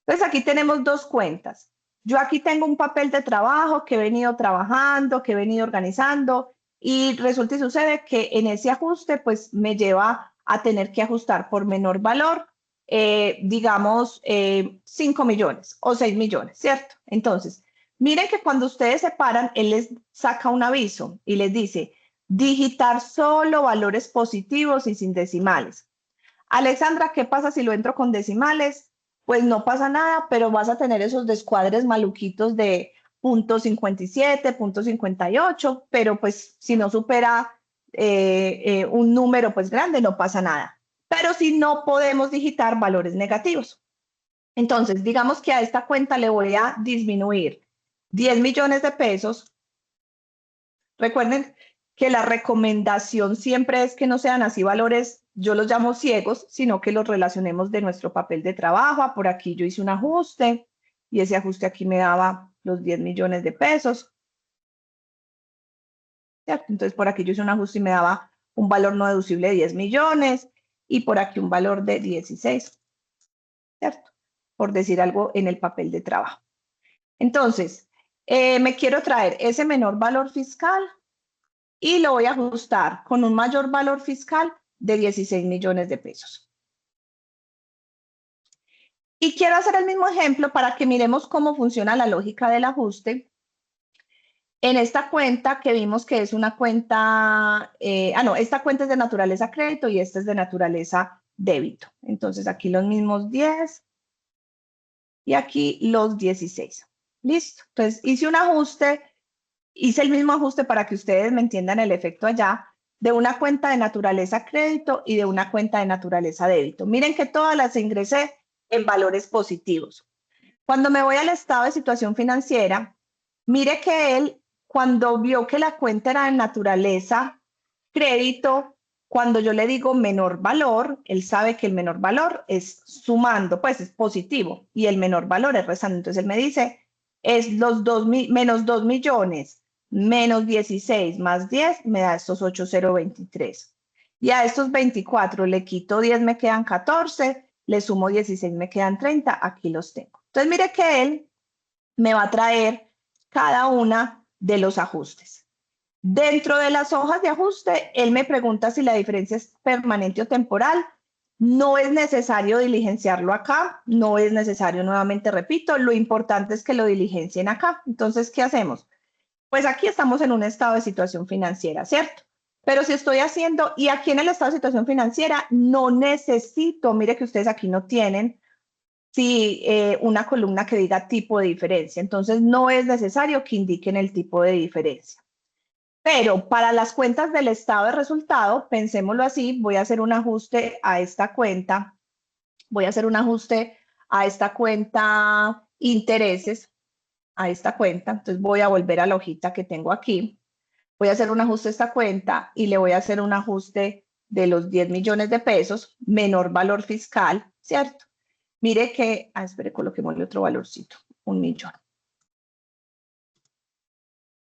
Entonces, aquí tenemos dos cuentas. Yo aquí tengo un papel de trabajo que he venido trabajando, que he venido organizando y resulta y sucede que en ese ajuste, pues me lleva a tener que ajustar por menor valor, digamos, 5 millones o 6 millones, ¿cierto? Entonces, miren que cuando ustedes se paran, él les saca un aviso y les dice, digitar solo valores positivos y sin decimales. Alexandra, ¿qué pasa si lo entro con decimales? Pues no pasa nada, pero vas a tener esos descuadres maluquitos de .57, .58, pero pues si no supera un número pues grande, no pasa nada. Pero si no podemos digitar valores negativos. Entonces, digamos que a esta cuenta le voy a disminuir 10 millones de pesos. Recuerden que la recomendación siempre es que no sean así valores, yo los llamo ciegos, sino que los relacionemos de nuestro papel de trabajo. Por aquí yo hice un ajuste y ese ajuste aquí me daba los 10 millones de pesos. ¿Cierto? Entonces por aquí yo hice un ajuste y me daba un valor no deducible de 10 millones y por aquí un valor de 16, ¿cierto? Por decir algo en el papel de trabajo. Entonces, me quiero traer ese menor valor fiscal y lo voy a ajustar con un mayor valor fiscal de 16 millones de pesos. Y quiero hacer el mismo ejemplo para que miremos cómo funciona la lógica del ajuste en esta cuenta que vimos que es una cuenta, no, esta cuenta es de naturaleza crédito y esta es de naturaleza débito. Entonces aquí los mismos 10 y aquí los 16. Listo. Entonces hice un ajuste, hice el mismo ajuste para que ustedes me entiendan el efecto allá de una cuenta de naturaleza crédito y de una cuenta de naturaleza débito. Miren que todas las ingresé en valores positivos. Cuando me voy al estado de situación financiera, mire que él, cuando vio que la cuenta era de naturaleza crédito, cuando yo le digo menor valor, él sabe que el menor valor es sumando, pues es positivo, y el menor valor es restando. Entonces él me dice, es los menos 2 millones, menos 16 más 10 me da estos 8,023. Y a estos 24 le quito 10, me quedan 14, le sumo 16, me quedan 30, aquí los tengo. Entonces mire que él me va a traer cada una de los ajustes. Dentro de las hojas de ajuste, él me pregunta si la diferencia es permanente o temporal. No es necesario diligenciarlo acá, no es necesario, nuevamente repito, lo importante es que lo diligencien acá. Entonces, ¿qué hacemos? Pues aquí estamos en un estado de situación financiera, ¿cierto? Pero si estoy haciendo, y aquí en el estado de situación financiera no necesito, mire que ustedes aquí no tienen una columna que diga tipo de diferencia. Entonces, no es necesario que indiquen el tipo de diferencia. Pero para las cuentas del estado de resultado, pensémoslo así, voy a hacer un ajuste a esta cuenta, voy a hacer un ajuste a esta cuenta intereses, a esta cuenta. Entonces, voy a volver a la hojita que tengo aquí. Voy a hacer un ajuste a esta cuenta y le voy a hacer un ajuste de los 10 millones de pesos, menor valor fiscal, ¿cierto? Mire que, espere, coloquémosle otro valorcito, 1 millón.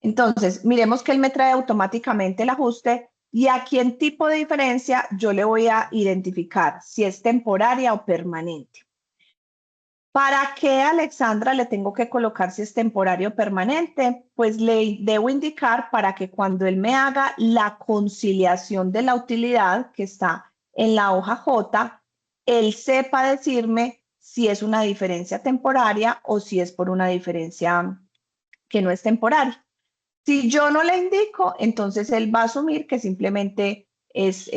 Entonces, miremos que él me trae automáticamente el ajuste y aquí en tipo de diferencia yo le voy a identificar si es temporaria o permanente. ¿Para qué, Alexandra, le tengo que colocar si es temporario o permanente? Pues le debo indicar para que cuando él me haga la conciliación de la utilidad que está en la hoja J, él sepa decirme si es una diferencia temporaria o si es por una diferencia que no es temporaria. Si yo no le indico, entonces él va a asumir que simplemente es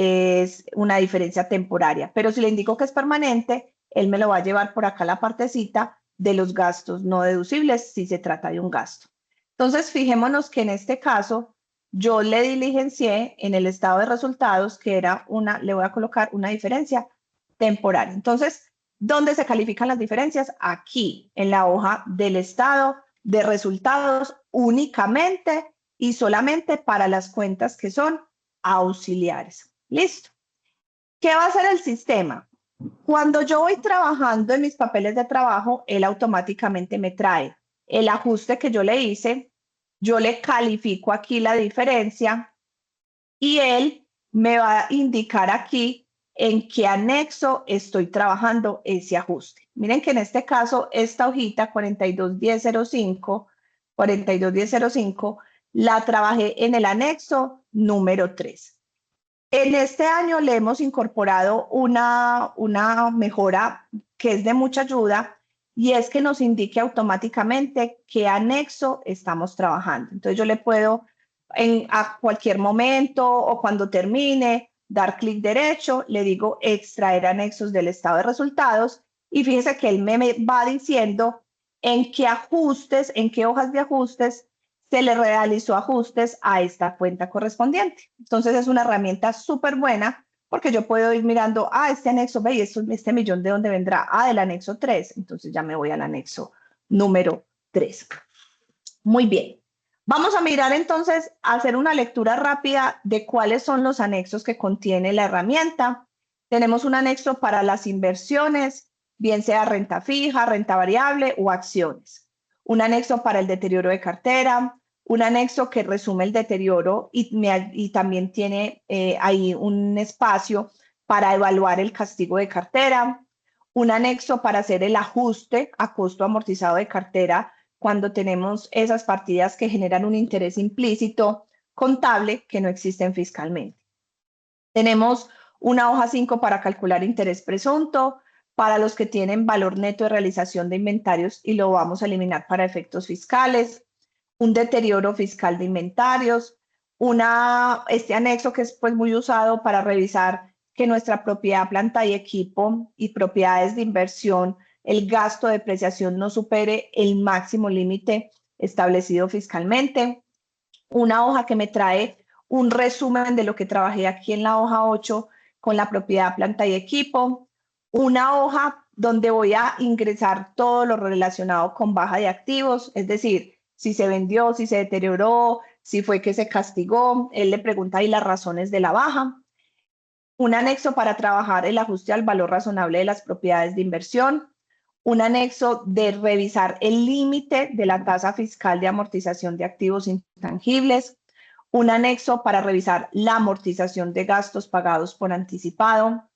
una diferencia temporaria. Pero si le indico que es permanente, él me lo va a llevar por acá la partecita de los gastos no deducibles si se trata de un gasto. Entonces, fijémonos que en este caso, yo le diligencié en el estado de resultados que era le voy a colocar una diferencia temporal. Entonces, ¿dónde se califican las diferencias? Aquí, en la hoja del estado de resultados únicamente y solamente para las cuentas que son auxiliares. Listo. ¿Qué va a hacer el sistema? Cuando yo voy trabajando en mis papeles de trabajo, él automáticamente me trae el ajuste que yo le hice, yo le califico aquí la diferencia y él me va a indicar aquí en qué anexo estoy trabajando ese ajuste. Miren que en este caso, esta hojita 421005, 421005, la trabajé en el anexo número 3. En este año le hemos incorporado una mejora que es de mucha ayuda y es que nos indique automáticamente qué anexo estamos trabajando. Entonces yo le puedo a cualquier momento o cuando termine dar clic derecho, le digo extraer anexos del estado de resultados y fíjese que él me va diciendo en qué ajustes, en qué hojas de ajustes se le realizó ajustes a esta cuenta correspondiente. Entonces es una herramienta súper buena porque yo puedo ir mirando, este anexo, ve, este millón de dónde vendrá, del anexo 3, entonces ya me voy al anexo número 3. Muy bien. Vamos a mirar entonces, a hacer una lectura rápida de cuáles son los anexos que contiene la herramienta. Tenemos un anexo para las inversiones, bien sea renta fija, renta variable o acciones. Un anexo para el deterioro de cartera, un anexo que resume el deterioro y también tiene ahí un espacio para evaluar el castigo de cartera, un anexo para hacer el ajuste a costo amortizado de cartera cuando tenemos esas partidas que generan un interés implícito contable que no existen fiscalmente. Tenemos una hoja 5 para calcular interés presunto para los que tienen valor neto de realización de inventarios y lo vamos a eliminar para efectos fiscales, un deterioro fiscal de inventarios, este anexo que es pues muy usado para revisar que nuestra propiedad, planta y equipo y propiedades de inversión, el gasto de depreciación no supere el máximo límite establecido fiscalmente, una hoja que me trae un resumen de lo que trabajé aquí en la hoja 8 con la propiedad, planta y equipo, una hoja donde voy a ingresar todo lo relacionado con baja de activos, es decir, si se vendió, si se deterioró, si fue que se castigó, él le pregunta ahí las razones de la baja, un anexo para trabajar el ajuste al valor razonable de las propiedades de inversión, un anexo de revisar el límite de la tasa fiscal de amortización de activos intangibles, un anexo para revisar la amortización de gastos pagados por anticipado,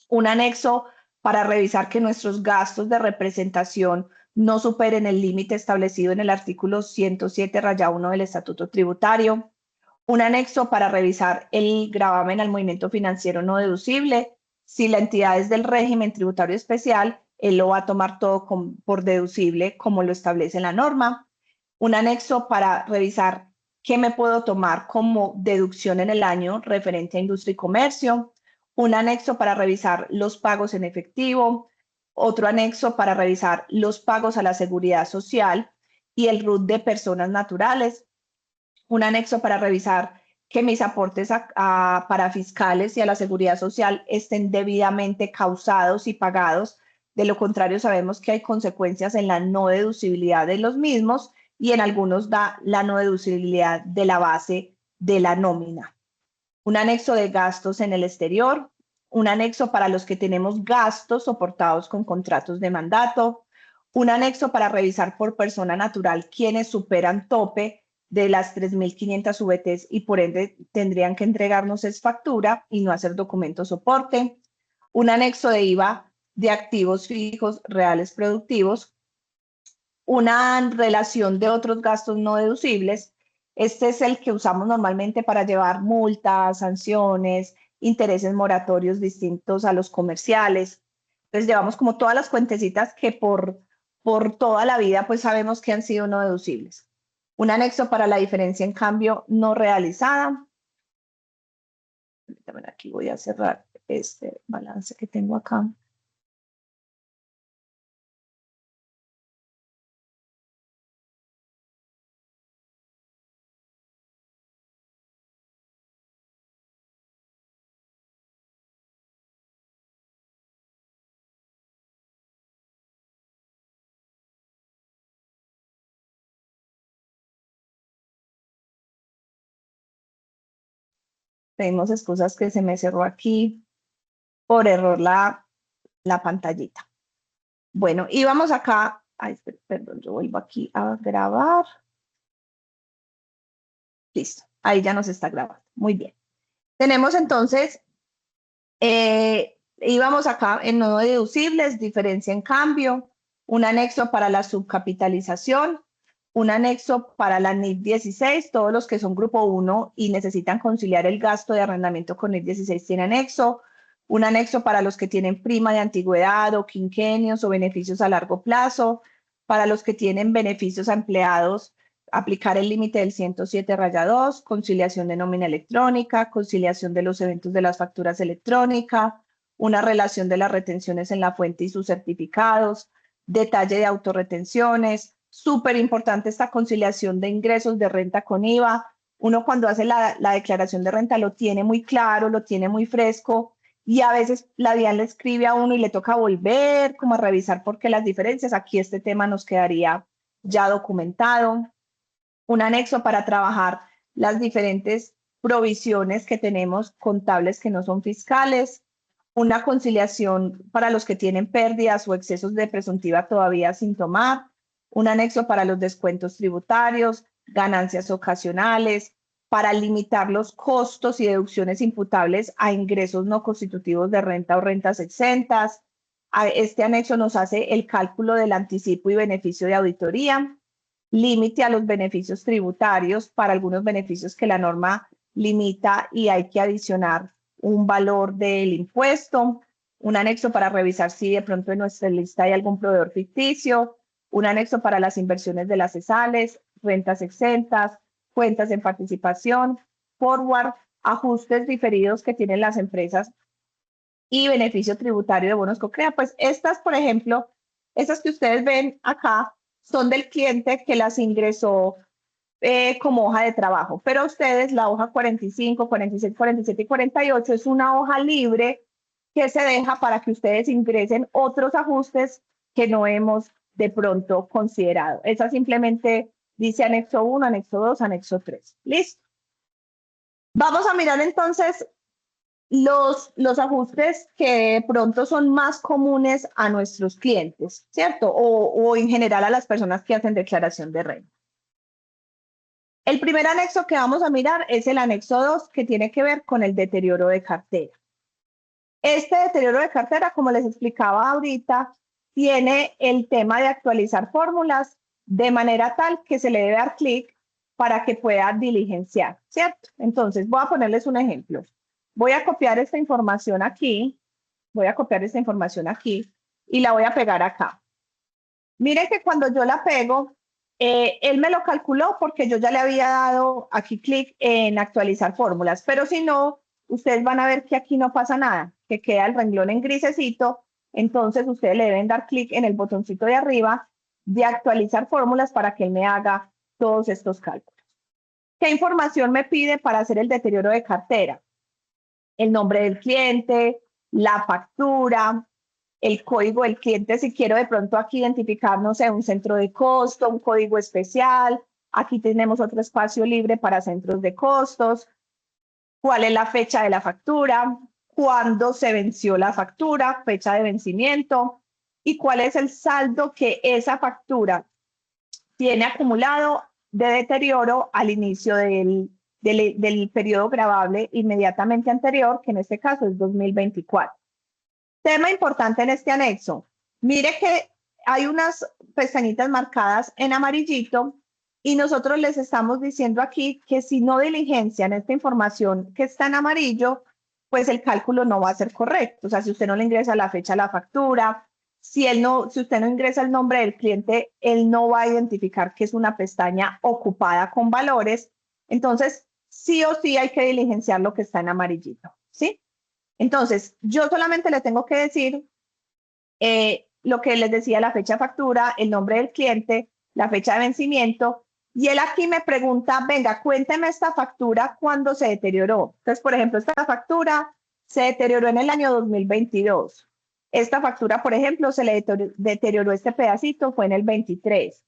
un anexo para revisar que nuestros gastos de representación no superen el límite establecido en el artículo 107-1 del Estatuto Tributario, un anexo para revisar el gravamen al movimiento financiero no deducible. Si la entidad es del régimen tributario especial, él lo va a tomar todo por deducible como lo establece la norma. Un anexo para revisar qué me puedo tomar como deducción en el año referente a industria y comercio. Un anexo para revisar los pagos en efectivo. Otro anexo para revisar los pagos a la seguridad social y el RUT de personas naturales, un anexo para revisar que mis aportes para fiscales y a la seguridad social estén debidamente causados y pagados. De lo contrario, sabemos que hay consecuencias en la no deducibilidad de los mismos y en algunos da la no deducibilidad de la base de la nómina. Un anexo de gastos en el exterior, un anexo para los que tenemos gastos soportados con contratos de mandato, un anexo para revisar por persona natural quienes superan tope de las 3.500 VTs y por ende tendrían que entregarnos es factura y no hacer documento soporte, un anexo de IVA de activos fijos reales productivos, una relación de otros gastos no deducibles. Este es el que usamos normalmente para llevar multas, sanciones, intereses moratorios distintos a los comerciales. Entonces llevamos como todas las cuentecitas que por toda la vida pues sabemos que han sido no deducibles. Un anexo para la diferencia en cambio no realizada. Aquí voy a cerrar este balance que tengo acá. Pedimos excusas que se me cerró aquí por error la pantallita. Bueno, y vamos acá. Ay, perdón, yo vuelvo aquí a grabar. Listo, ahí ya nos está grabando. Muy bien. Tenemos entonces, íbamos acá en no deducibles, diferencia en cambio, un anexo para la subcapitalización, un anexo para la NIF 16, todos los que son grupo 1 y necesitan conciliar el gasto de arrendamiento con NIF 16 tienen anexo, un anexo para los que tienen prima de antigüedad o quinquenios o beneficios a largo plazo, para los que tienen beneficios a empleados, aplicar el límite del 107-2, conciliación de nómina electrónica, conciliación de los eventos de las facturas electrónicas, una relación de las retenciones en la fuente y sus certificados, detalle de autorretenciones, súper importante esta conciliación de ingresos de renta con IVA. Uno cuando hace la declaración de renta lo tiene muy claro, lo tiene muy fresco y a veces la DIAN le escribe a uno y le toca volver como a revisar por qué las diferencias. Aquí este tema nos quedaría ya documentado. Un anexo para trabajar las diferentes provisiones que tenemos contables que no son fiscales, una conciliación para los que tienen pérdidas o excesos de presuntiva todavía sin tomar, un anexo para los descuentos tributarios, ganancias ocasionales, para limitar los costos y deducciones imputables a ingresos no constitutivos de renta o rentas exentas. Este anexo nos hace el cálculo del anticipo y beneficio de auditoría, límite a los beneficios tributarios para algunos beneficios que la norma limita y hay que adicionar un valor del impuesto, un anexo para revisar si de pronto en nuestra lista hay algún proveedor ficticio, un anexo para las inversiones de las cesales, rentas exentas, cuentas en participación, forward, ajustes diferidos que tienen las empresas y beneficio tributario de bonos COCREA. Pues estas, por ejemplo, estas que ustedes ven acá son del cliente que las ingresó como hoja de trabajo, pero ustedes la hoja 45, 46, 47 y 48 es una hoja libre que se deja para que ustedes ingresen otros ajustes que no hemos de pronto considerado. Esa simplemente dice anexo 1, anexo 2, anexo 3. ¿Listo? Vamos a mirar entonces los ajustes que de pronto son más comunes a nuestros clientes, ¿cierto? O en general a las personas que hacen declaración de renta. El primer anexo que vamos a mirar es el anexo 2, que tiene que ver con el deterioro de cartera. Este deterioro de cartera, como les explicaba ahorita, tiene el tema de actualizar fórmulas de manera tal que se le debe dar clic para que pueda diligenciar, ¿cierto? Entonces, voy a ponerles un ejemplo. Voy a copiar esta información aquí, y la voy a pegar acá. Miren que cuando yo la pego, él me lo calculó porque yo ya le había dado aquí clic en actualizar fórmulas, pero si no, ustedes van a ver que aquí no pasa nada, que queda el renglón en grisecito, entonces ustedes le deben dar clic en el botoncito de arriba de actualizar fórmulas para que él me haga todos estos cálculos. ¿Qué información me pide para hacer el deterioro de cartera? El nombre del cliente, la factura, el código del cliente, si quiero de pronto aquí identificar, no sé, un centro de costo, un código especial. Aquí tenemos otro espacio libre para centros de costos. ¿Cuál es la fecha de la factura? ¿Cuándo se venció la factura? Fecha de vencimiento. ¿Y cuál es el saldo que esa factura tiene acumulado de deterioro al inicio del periodo gravable inmediatamente anterior, que en este caso es 2024? Tema importante en este anexo. Mire que hay unas pestañitas marcadas en amarillito y nosotros les estamos diciendo aquí que si no diligencian esta información que está en amarillo, pues el cálculo no va a ser correcto. O sea, si usted no le ingresa la fecha a la factura, si usted no ingresa el nombre del cliente, él no va a identificar que es una pestaña ocupada con valores. Entonces, sí o sí hay que diligenciar lo que está en amarillito, ¿sí? Entonces, yo solamente le tengo que decir lo que les decía, la fecha de factura, el nombre del cliente, la fecha de vencimiento, y él aquí me pregunta, venga, cuénteme esta factura cuándo se deterioró. Entonces, por ejemplo, esta factura se deterioró en el año 2022. Esta factura, por ejemplo, se le deterioró este pedacito, fue en el 23.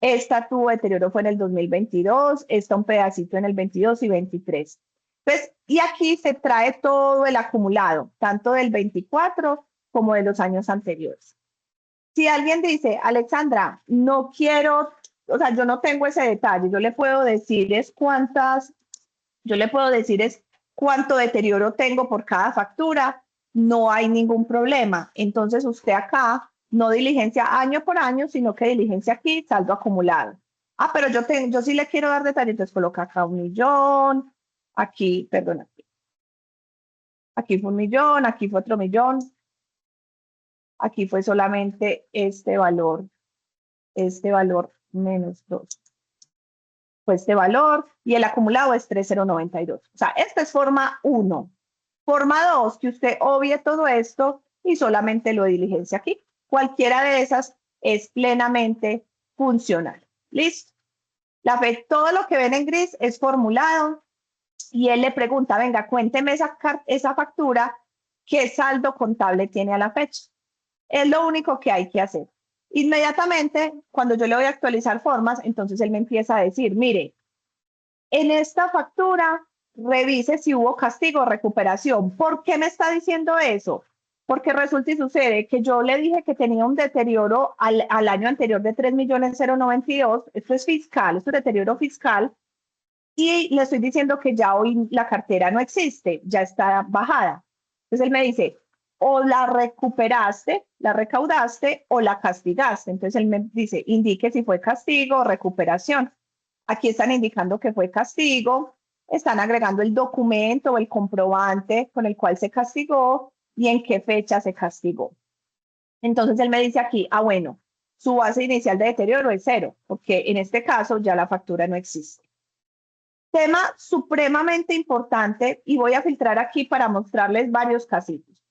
Esta tuvo deterioro fue en el 2022, esta un pedacito en el 22 y 23. Pues, y aquí se trae todo el acumulado, tanto del 24 como de los años anteriores. Si alguien dice, Alexandra, no quiero, o sea, yo no tengo ese detalle, yo le puedo decir es cuánto deterioro tengo por cada factura, no hay ningún problema. Entonces usted acá no diligencia año por año, sino que diligencia aquí saldo acumulado. Ah, pero yo sí le quiero dar detalles, entonces coloca acá 1.000.000, aquí, perdón, aquí fue 1.000.000, aquí fue otro 1.000.000, aquí fue solamente este valor menos 2. Fue este valor y el acumulado es 3.092. O sea, esta es forma 1. Forma 2, que usted obvie todo esto y solamente lo diligencia aquí. Cualquiera de esas es plenamente funcional. ¿Listo? Todo lo que ven en gris es formulado y él le pregunta, venga, cuénteme esa factura, ¿qué saldo contable tiene a la fecha? Es lo único que hay que hacer. Inmediatamente, cuando yo le voy a actualizar formas, entonces él me empieza a decir, mire, en esta factura, revise si hubo castigo o recuperación. ¿Por qué me está diciendo eso? Porque resulta y sucede que yo le dije que tenía un deterioro al año anterior de 3.092.092. Esto es fiscal, esto es deterioro fiscal. Y le estoy diciendo que ya hoy la cartera no existe, ya está bajada. Entonces él me dice, o la recuperaste, la recaudaste o la castigaste. Entonces él me dice, indique si fue castigo o recuperación. Aquí están indicando que fue castigo, están agregando el documento o el comprobante con el cual se castigó y en qué fecha se castigó. Entonces él me dice aquí, ah, bueno, su base inicial de deterioro es 0, porque en este caso ya la factura no existe. Tema supremamente importante y voy a filtrar aquí para mostrarles varios casitos.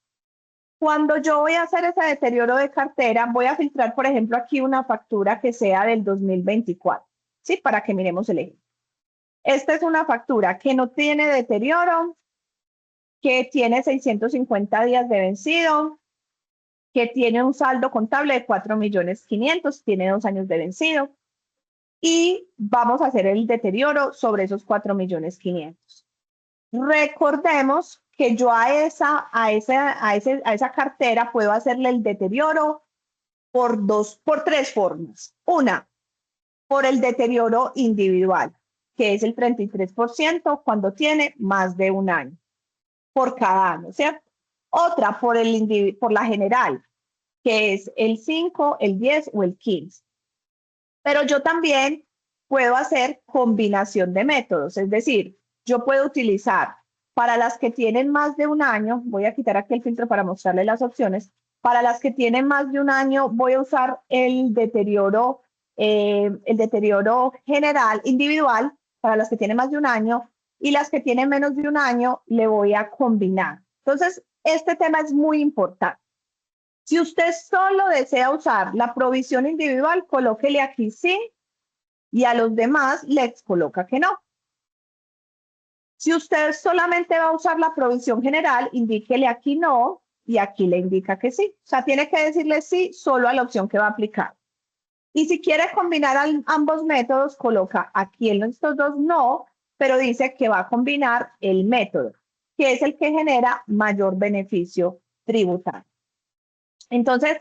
Cuando yo voy a hacer ese deterioro de cartera, voy a filtrar, por ejemplo, aquí una factura que sea del 2024, ¿sí? Para que miremos el ejemplo. Esta es una factura que no tiene deterioro, que tiene 650 días de vencido, que tiene un saldo contable de 4.500.000, tiene 2 años de vencido, y vamos a hacer el deterioro sobre esos 4.500.000. Recordemos que yo a esa cartera puedo hacerle el deterioro por 3 formas. Una, por el deterioro individual, que es el 33% cuando tiene más de un año, por cada año, ¿cierto? Otra, por la general, que es el 5, el 10 o el 15. Pero yo también puedo hacer combinación de métodos, es decir, yo puedo utilizar para las que tienen más de un año, voy a quitar aquí el filtro para mostrarles las opciones, para las que tienen más de un año voy a usar el deterioro general, individual, para las que tienen más de un año, y las que tienen menos de un año le voy a combinar. Entonces, este tema es muy importante. Si usted solo desea usar la provisión individual, colóquele aquí sí, y a los demás les coloca que no. Si usted solamente va a usar la provisión general, indíquele aquí no y aquí le indica que sí. O sea, tiene que decirle sí solo a la opción que va a aplicar. Y si quiere combinar ambos métodos, coloca aquí en estos dos no, pero dice que va a combinar el método, que es el que genera mayor beneficio tributario. Entonces,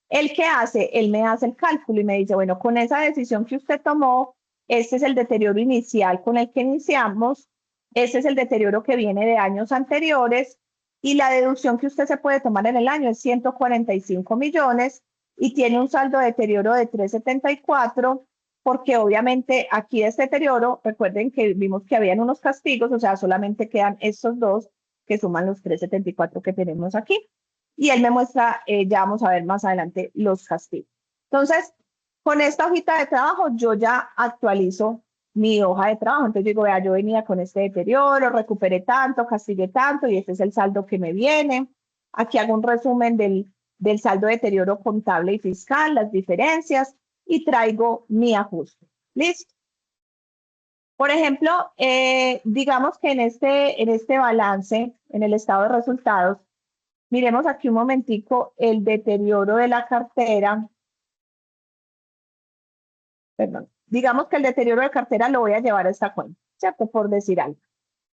¿el qué hace? Él me hace el cálculo y me dice, bueno, con esa decisión que usted tomó, este es el deterioro inicial con el que iniciamos, este es el deterioro que viene de años anteriores y la deducción que usted se puede tomar en el año es 145 millones y tiene un saldo de deterioro de 374 porque obviamente aquí de este deterioro, recuerden que vimos que habían unos castigos, o sea, solamente quedan estos dos que suman los 374 que tenemos aquí. Y él me muestra, ya vamos a ver más adelante, los castigos. Entonces, con esta hojita de trabajo, yo ya actualizo mi hoja de trabajo. Entonces digo, vea, yo venía con este deterioro, recuperé tanto, castigué tanto, y este es el saldo que me viene. Aquí hago un resumen del saldo de deterioro contable y fiscal, las diferencias, y traigo mi ajuste. ¿Listo? Por ejemplo, digamos que en este balance, en el estado de resultados, miremos aquí un momentico el deterioro de la cartera. Perdón. Digamos que el deterioro de cartera lo voy a llevar a esta cuenta, ¿cierto? Por decir algo.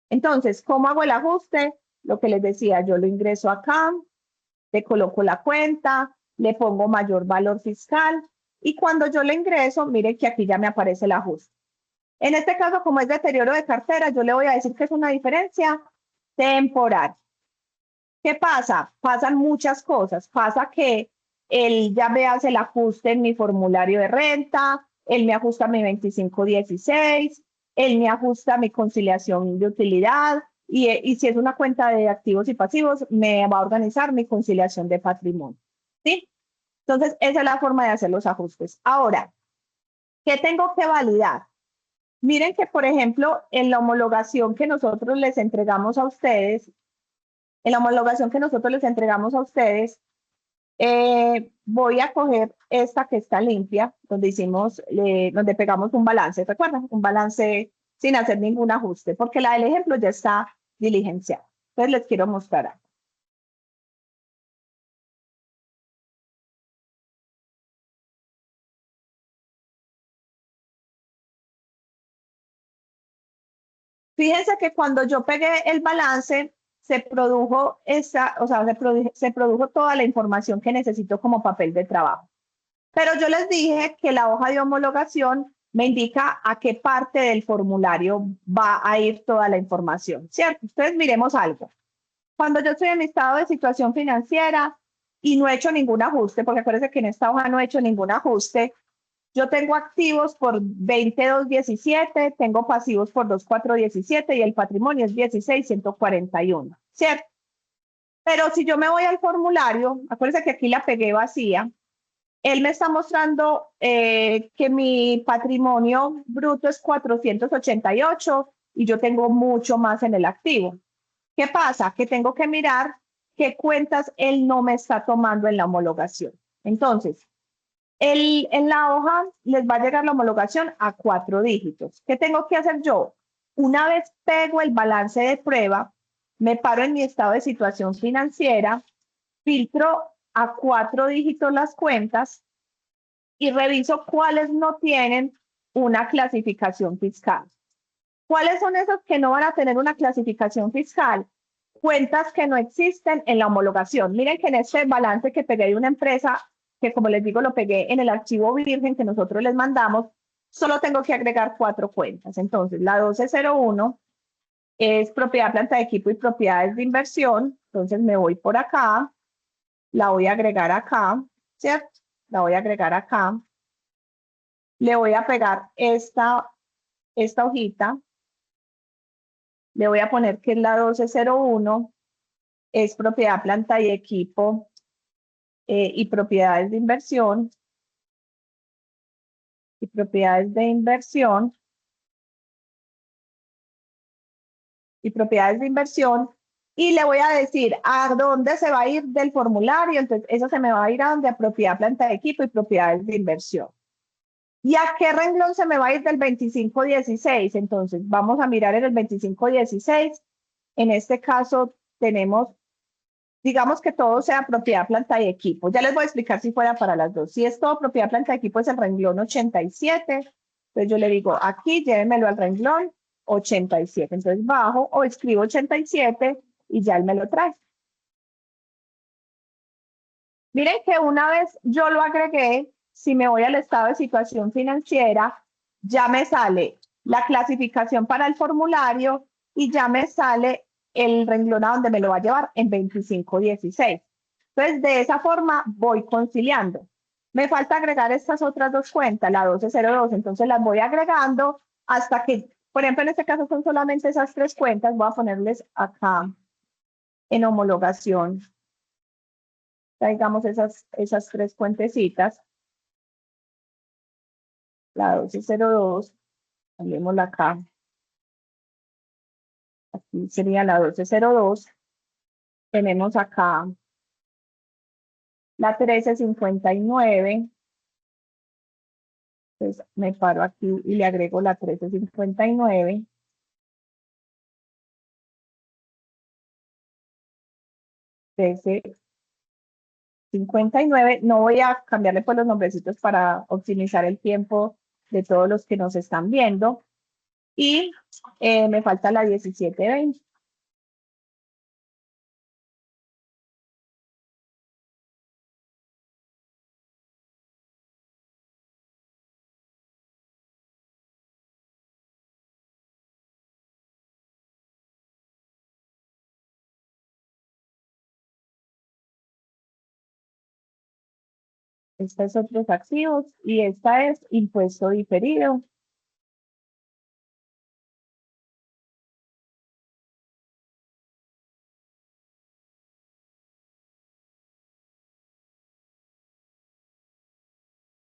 Entonces, ¿cómo hago el ajuste? Lo que les decía, yo lo ingreso acá, le coloco la cuenta, le pongo mayor valor fiscal y cuando yo le ingreso, miren que aquí ya me aparece el ajuste. En este caso, como es deterioro de cartera, yo le voy a decir que es una diferencia temporal. ¿Qué pasa? Pasan muchas cosas. Pasa que él ya me hace el ajuste en mi formulario de renta, él me ajusta mi 2516, él me ajusta mi conciliación de utilidad y si es una cuenta de activos y pasivos, me va a organizar mi conciliación de patrimonio. ¿Sí? Entonces, esa es la forma de hacer los ajustes. Ahora, ¿qué tengo que validar? Miren que, por ejemplo, en la homologación que nosotros les entregamos a ustedes, voy a coger esta que está limpia, donde pegamos un balance, ¿recuerdan? Un balance sin hacer ningún ajuste, porque la del ejemplo ya está diligenciada. Entonces les quiero mostrar algo. Fíjense que cuando yo pegué el balance, se produjo se produjo toda la información que necesito como papel de trabajo. Pero yo les dije que la hoja de homologación me indica a qué parte del formulario va a ir toda la información, ¿cierto? Entonces miremos algo. Cuando yo estoy en mi estado de situación financiera y no he hecho ningún ajuste, porque acuérdense que en esta hoja no he hecho ningún ajuste, yo tengo activos por 22.17, tengo pasivos por 24.17 y el patrimonio es 16.141, ¿cierto? Pero si yo me voy al formulario, acuérdense que aquí la pegué vacía, él me está mostrando que mi patrimonio bruto es 488 y yo tengo mucho más en el activo. ¿Qué pasa? Que tengo que mirar qué cuentas él no me está tomando en la homologación. Entonces, en la hoja les va a llegar la homologación a 4 dígitos. ¿Qué tengo que hacer yo? Una vez pego el balance de prueba, me paro en mi estado de situación financiera, filtro a 4 dígitos las cuentas y reviso cuáles no tienen una clasificación fiscal. ¿Cuáles son esos que no van a tener una clasificación fiscal? Cuentas que no existen en la homologación. Miren que en este balance que pegué de una empresa, que como les digo, lo pegué en el archivo virgen que nosotros les mandamos, solo tengo que agregar 4 cuentas. Entonces, la 1201 es propiedad, planta de equipo y propiedades de inversión. Entonces, me voy por acá, la voy a agregar acá, ¿cierto? La voy a agregar acá. Le voy a pegar esta hojita. Le voy a poner que es la 1201, es propiedad, planta y equipo y propiedades de inversión. Y propiedades de inversión. Y propiedades de inversión. Y le voy a decir a dónde se va a ir del formulario. Entonces, eso se me va a ir a donde a propiedad, planta de equipo y propiedades de inversión. ¿Y a qué renglón se me va a ir del 2516? Entonces, vamos a mirar en el 2516. En este caso, tenemos, digamos que todo sea propiedad, planta y equipo. Ya les voy a explicar si fuera para las dos. Si es todo propiedad, planta y equipo, es el renglón 87. Entonces yo le digo, aquí llévenmelo al renglón 87. Entonces bajo o escribo 87 y ya él me lo trae. Miren que una vez yo lo agregué, si me voy al estado de situación financiera, ya me sale la clasificación para el formulario y ya me sale el renglón a donde me lo va a llevar en 2516. Entonces, de esa forma voy conciliando. Me falta agregar estas otras 2 cuentas, la 1202, entonces las voy agregando hasta que, por ejemplo, en este caso son solamente esas 3 cuentas, voy a ponerles acá en homologación, digamos esas 3 cuentecitas, la 1202, cambiémosla acá, aquí sería la 1202, tenemos acá la 1359, entonces me paro aquí y le agrego la 1359, 1359, no voy a cambiarle por los nombrecitos para optimizar el tiempo de todos los que nos están viendo, y me falta la 1720. Esta es otros activos y esta es impuesto diferido.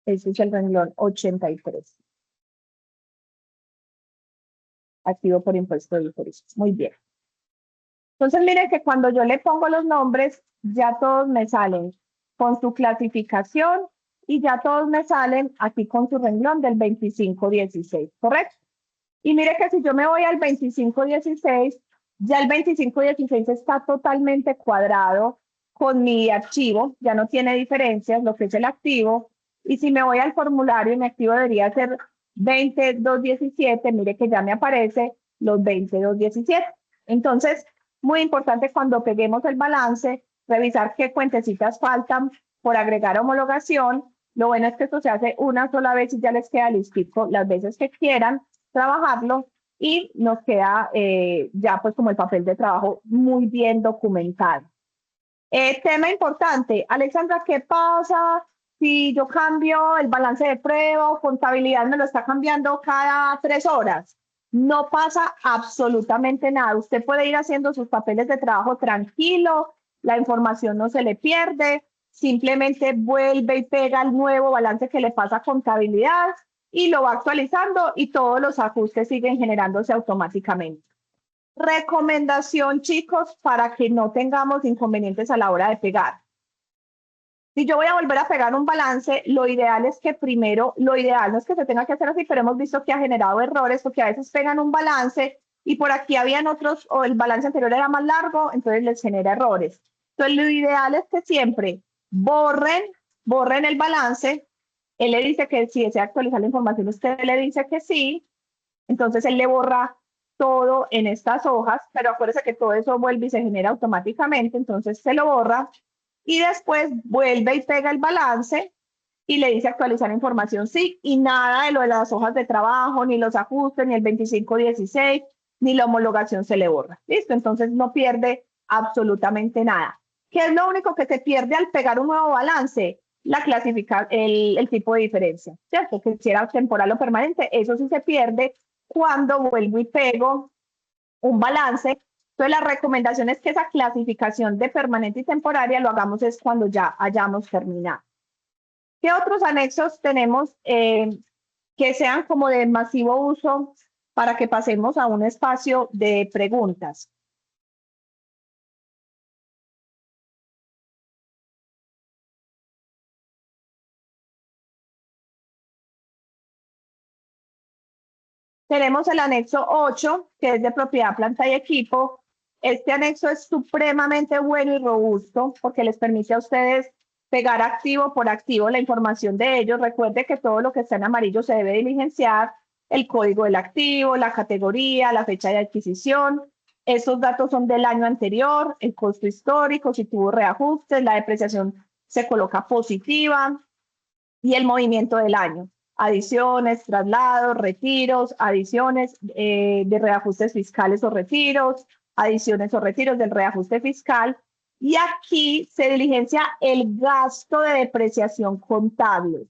Este es el renglón 83. Activo por impuesto diferido. Muy bien. Entonces, miren que cuando yo le pongo los nombres, ya todos me salen con su clasificación y ya todos me salen aquí con su renglón del 2516, ¿correcto? Y mire que si yo me voy al 2516, ya el 2516 está totalmente cuadrado con mi archivo, ya no tiene diferencias, lo que es el activo. Y si me voy al formulario, mi activo debería ser 20217, mire que ya me aparece los 20217. Entonces, muy importante cuando peguemos el balance, revisar qué cuentecitas faltan por agregar homologación. Lo bueno es que esto se hace una sola vez y ya les queda listico las veces que quieran trabajarlo y nos queda ya pues como el papel de trabajo muy bien documentado. Tema importante, Alexandra, ¿qué pasa si yo cambio el balance de prueba o contabilidad me lo está cambiando cada 3 horas? No pasa absolutamente nada. Usted puede ir haciendo sus papeles de trabajo tranquilo, la información no se le pierde, simplemente vuelve y pega el nuevo balance que le pasa a contabilidad y lo va actualizando y todos los ajustes siguen generándose automáticamente. Recomendación, chicos, para que no tengamos inconvenientes a la hora de pegar. Si yo voy a volver a pegar un balance, lo ideal es que primero, lo ideal no es que se tenga que hacer así, pero hemos visto que ha generado errores porque a veces pegan un balance y por aquí habían otros, o el balance anterior era más largo, entonces les genera errores. Entonces, lo ideal es que siempre borren el balance. Él le dice que si desea actualizar la información, usted le dice que sí, entonces él le borra todo en estas hojas, pero acuérdese que todo eso vuelve y se genera automáticamente, entonces se lo borra y después vuelve y pega el balance y le dice actualizar información sí, y nada de lo de las hojas de trabajo, ni los ajustes, ni el 2516, ni la homologación se le borra. Listo, entonces no pierde absolutamente nada. ¿Qué es lo único que se pierde al pegar un nuevo balance? La clasificación, el tipo de diferencia, ¿cierto? Que si era temporal o permanente, eso sí se pierde cuando vuelvo y pego un balance. Entonces, la recomendación es que esa clasificación de permanente y temporaria lo hagamos es cuando ya hayamos terminado. ¿Qué otros anexos tenemos que sean como de masivo uso para que pasemos a un espacio de preguntas? Tenemos el anexo 8, que es de propiedad, planta y equipo. Este anexo es supremamente bueno y robusto porque les permite a ustedes pegar activo por activo la información de ellos. Recuerde que todo lo que está en amarillo se debe diligenciar, el código del activo, la categoría, la fecha de adquisición. Esos datos son del año anterior, el costo histórico, si tuvo reajustes, la depreciación se coloca positiva y el movimiento del año. Adiciones, traslados, retiros, adiciones de reajustes fiscales o retiros, adiciones o retiros del reajuste fiscal. Y aquí se diligencia el gasto de depreciación contable.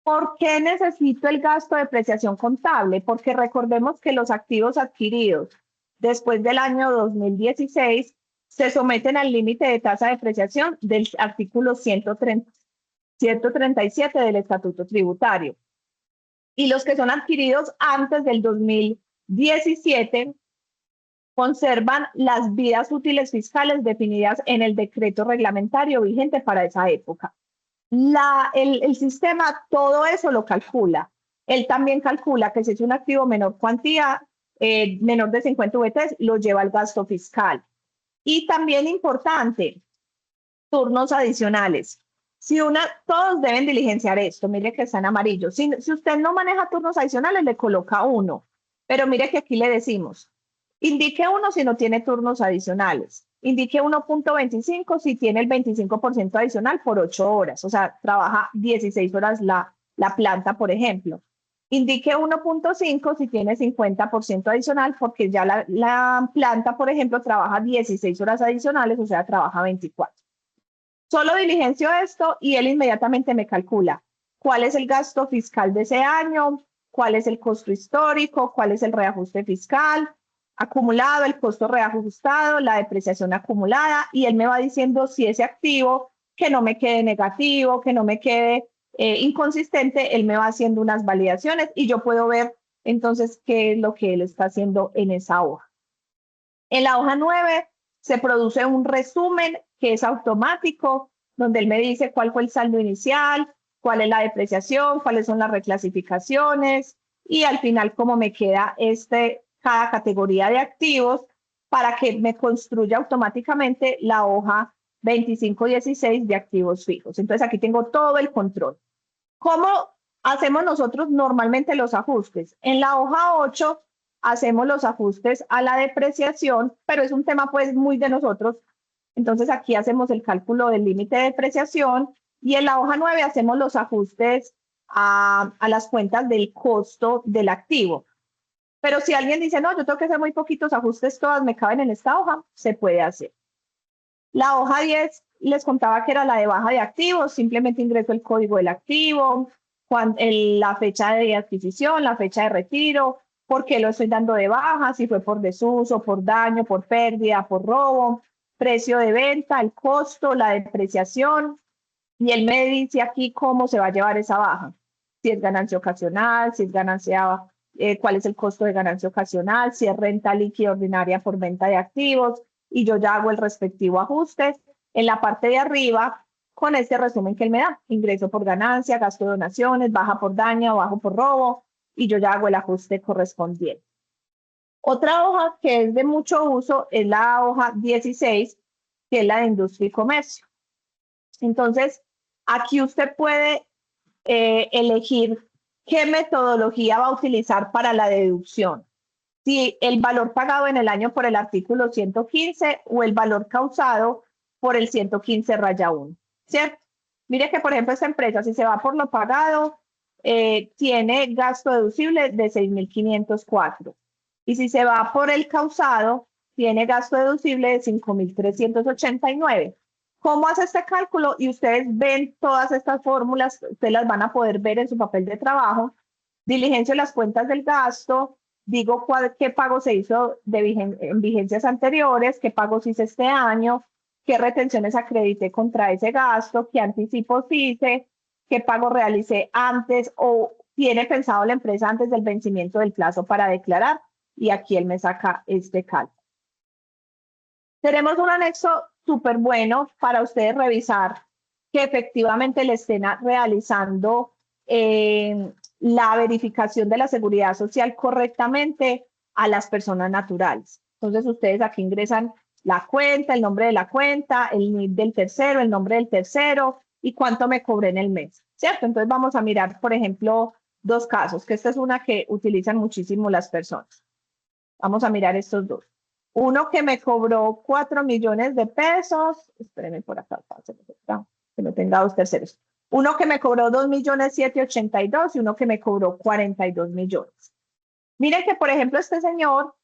¿Por qué necesito el gasto de depreciación contable? Porque recordemos que los activos adquiridos después del año 2016 se someten al límite de tasa de depreciación del artículo 137 del Estatuto Tributario. Y los que son adquiridos antes del 2017 conservan las vidas útiles fiscales definidas en el decreto reglamentario vigente para esa época. El sistema todo eso lo calcula. Él también calcula que si es un activo menor cuantía, menor de 50 VTs, lo lleva al gasto fiscal. Y también importante, turnos adicionales. Todos deben diligenciar esto, mire que está en amarillo. Si usted no maneja turnos adicionales, le coloca 1. Pero mire que aquí le decimos, indique 1 si no tiene turnos adicionales. Indique 1.25 si tiene el 25% adicional por 8 horas. O sea, trabaja 16 horas la planta, por ejemplo. Indique 1.5 si tiene 50% adicional porque ya la planta, por ejemplo, trabaja 16 horas adicionales, o sea, trabaja 24. Solo diligencio esto y él inmediatamente me calcula cuál es el gasto fiscal de ese año, cuál es el costo histórico, cuál es el reajuste fiscal acumulado, el costo reajustado, la depreciación acumulada, y él me va diciendo si ese activo, que no me quede negativo, que no me quede inconsistente, él me va haciendo unas validaciones y yo puedo ver entonces qué es lo que él está haciendo en esa hoja. En la hoja 9 se produce un resumen que es automático, donde él me dice cuál fue el saldo inicial, cuál es la depreciación, cuáles son las reclasificaciones y al final cómo me queda cada categoría de activos para que me construya automáticamente la hoja 2516 de activos fijos. Entonces aquí tengo todo el control. ¿Cómo hacemos nosotros normalmente los ajustes? En la hoja 8 hacemos los ajustes a la depreciación, pero es un tema pues muy de nosotros. Entonces aquí hacemos el cálculo del límite de depreciación y en la hoja 9 hacemos los ajustes a las cuentas del costo del activo. Pero si alguien dice, no, yo tengo que hacer muy poquitos ajustes, todas me caben en esta hoja, se puede hacer. La hoja 10 les contaba que era la de baja de activos, simplemente ingreso el código del activo, la fecha de adquisición, la fecha de retiro, por qué lo estoy dando de baja, si fue por desuso, por daño, por pérdida, por robo, precio de venta, el costo, la depreciación, y él me dice aquí cómo se va a llevar esa baja, si es ganancia ocasional, si es ganancia, cuál es el costo de ganancia ocasional, si es renta líquida ordinaria por venta de activos, y yo ya hago el respectivo ajuste en la parte de arriba con este resumen que él me da, ingreso por ganancia, gasto de donaciones, baja por daño, bajo por robo, y yo ya hago el ajuste correspondiente. Otra hoja que es de mucho uso es la hoja 16, que es la de industria y comercio. Entonces, aquí usted puede elegir qué metodología va a utilizar para la deducción. Si el valor pagado en el año por el artículo 115 o el valor causado por el 115 raya 1, ¿cierto? Mire que, por ejemplo, esta empresa, si se va por lo pagado, tiene gasto deducible de 6.504. Y si se va por el causado, tiene gasto deducible de 5.389. ¿Cómo hace este cálculo? Y ustedes ven todas estas fórmulas, ustedes las van a poder ver en su papel de trabajo. Diligencio las cuentas del gasto, digo qué pago se hizo en vigencias anteriores, qué pagos hice este año, qué retenciones acredité contra ese gasto, qué anticipos hice, qué pago realicé antes o tiene pensado la empresa antes del vencimiento del plazo para declarar. Y aquí él me saca este cálculo. Tenemos un anexo súper bueno para ustedes revisar que efectivamente le estén realizando la verificación de la seguridad social correctamente a las personas naturales. Entonces ustedes aquí ingresan la cuenta, el nombre de la cuenta, el NIP del tercero, el nombre del tercero y cuánto me cobré en el mes, ¿cierto? Entonces vamos a mirar, por ejemplo, dos casos, que esta es una que utilizan muchísimo las personas. Vamos a mirar estos dos. Uno que me cobró 4 millones de pesos. Espérenme por acá, que no tenga dos terceros. Uno que me cobró 2.782.000 y uno que me cobró 42 millones. Miren que, por ejemplo, este señor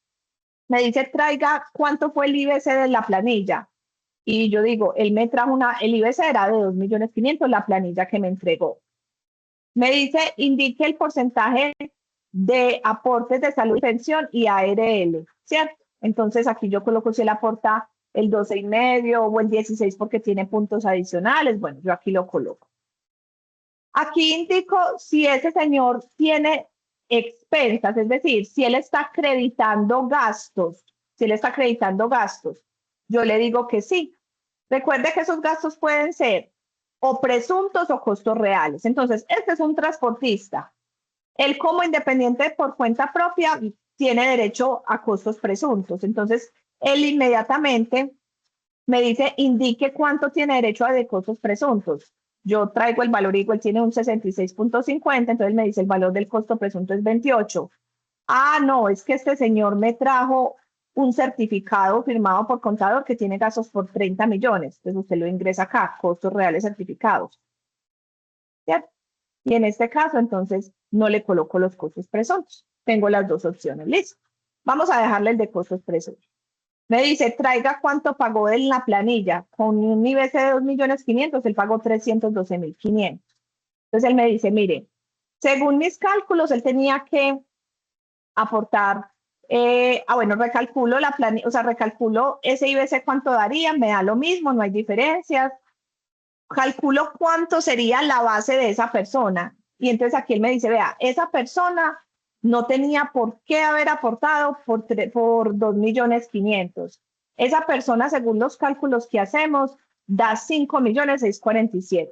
me dice, traiga cuánto fue el IBC de la planilla. Y yo digo, él me trajo el IBC era de 2.500.000, la planilla que me entregó. Me dice, indique el porcentaje de aportes de salud y pensión y ARL, ¿cierto? Entonces aquí yo coloco si él aporta el 12,5 o el 16 porque tiene puntos adicionales. Bueno, yo aquí lo coloco. Aquí indico si ese señor tiene expensas, es decir, si él está acreditando gastos, yo le digo que sí. Recuerde que esos gastos pueden ser o presuntos o costos reales. Entonces, este es un transportista. Él como independiente por cuenta propia tiene derecho a costos presuntos. Entonces, él inmediatamente me dice, indique cuánto tiene derecho a de costos presuntos. Yo traigo el valor igual, tiene un 66.50, entonces me dice el valor del costo presunto es 28. Ah, no, es que este señor me trajo un certificado firmado por contador que tiene gastos por 30 millones. Entonces usted lo ingresa acá, costos reales certificados. ¿Cierto? Y en este caso, entonces, no le coloco los costos presuntos. Tengo las dos opciones. Listo. Vamos a dejarle el de costos presuntos. Me dice, traiga cuánto pagó en la planilla. Con un IBC de 2.500.000, él pagó 312.500. Entonces él me dice, mire, según mis cálculos, él tenía que aportar, bueno, recalculo la planilla, o sea, recalculo ese IBC cuánto daría, me da lo mismo, no hay diferencias. Calculo cuánto sería la base de esa persona. Y entonces aquí él me dice, vea, esa persona no tenía por qué haber aportado por 2.500.000. Esa persona, según los cálculos que hacemos, da 5.647.000.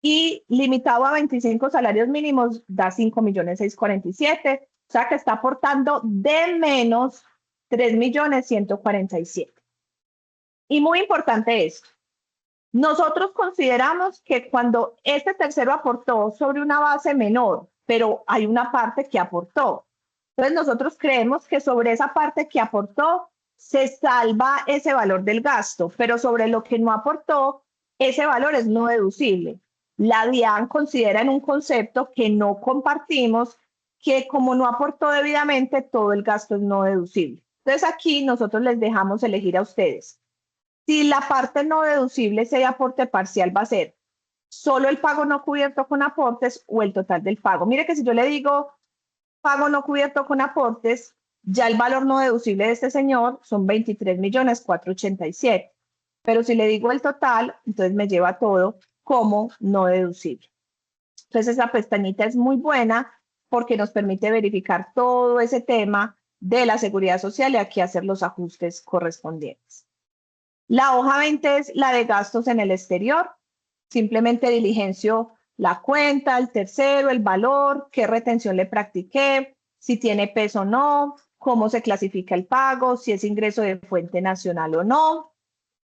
Y limitado a 25 salarios mínimos, da 5.647.000. O sea que está aportando de menos 3.147.000. Y muy importante esto. Nosotros consideramos que cuando este tercero aportó sobre una base menor, pero hay una parte que aportó. Entonces nosotros creemos que sobre esa parte que aportó se salva ese valor del gasto, pero sobre lo que no aportó, ese valor es no deducible. La DIAN considera en un concepto que no compartimos que como no aportó debidamente, todo el gasto es no deducible. Entonces aquí nosotros les dejamos elegir a ustedes. Si la parte no deducible, ese aporte parcial va a ser solo el pago no cubierto con aportes o el total del pago. Mire que si yo le digo pago no cubierto con aportes, ya el valor no deducible de este señor son 23.487.000. Pero si le digo el total, entonces me lleva todo como no deducible. Entonces esa pestañita es muy buena porque nos permite verificar todo ese tema de la seguridad social y aquí hacer los ajustes correspondientes. La hoja 20 es la de gastos en el exterior. Simplemente diligencio la cuenta, el tercero, el valor, qué retención le practiqué, si tiene peso o no, cómo se clasifica el pago, si es ingreso de fuente nacional o no.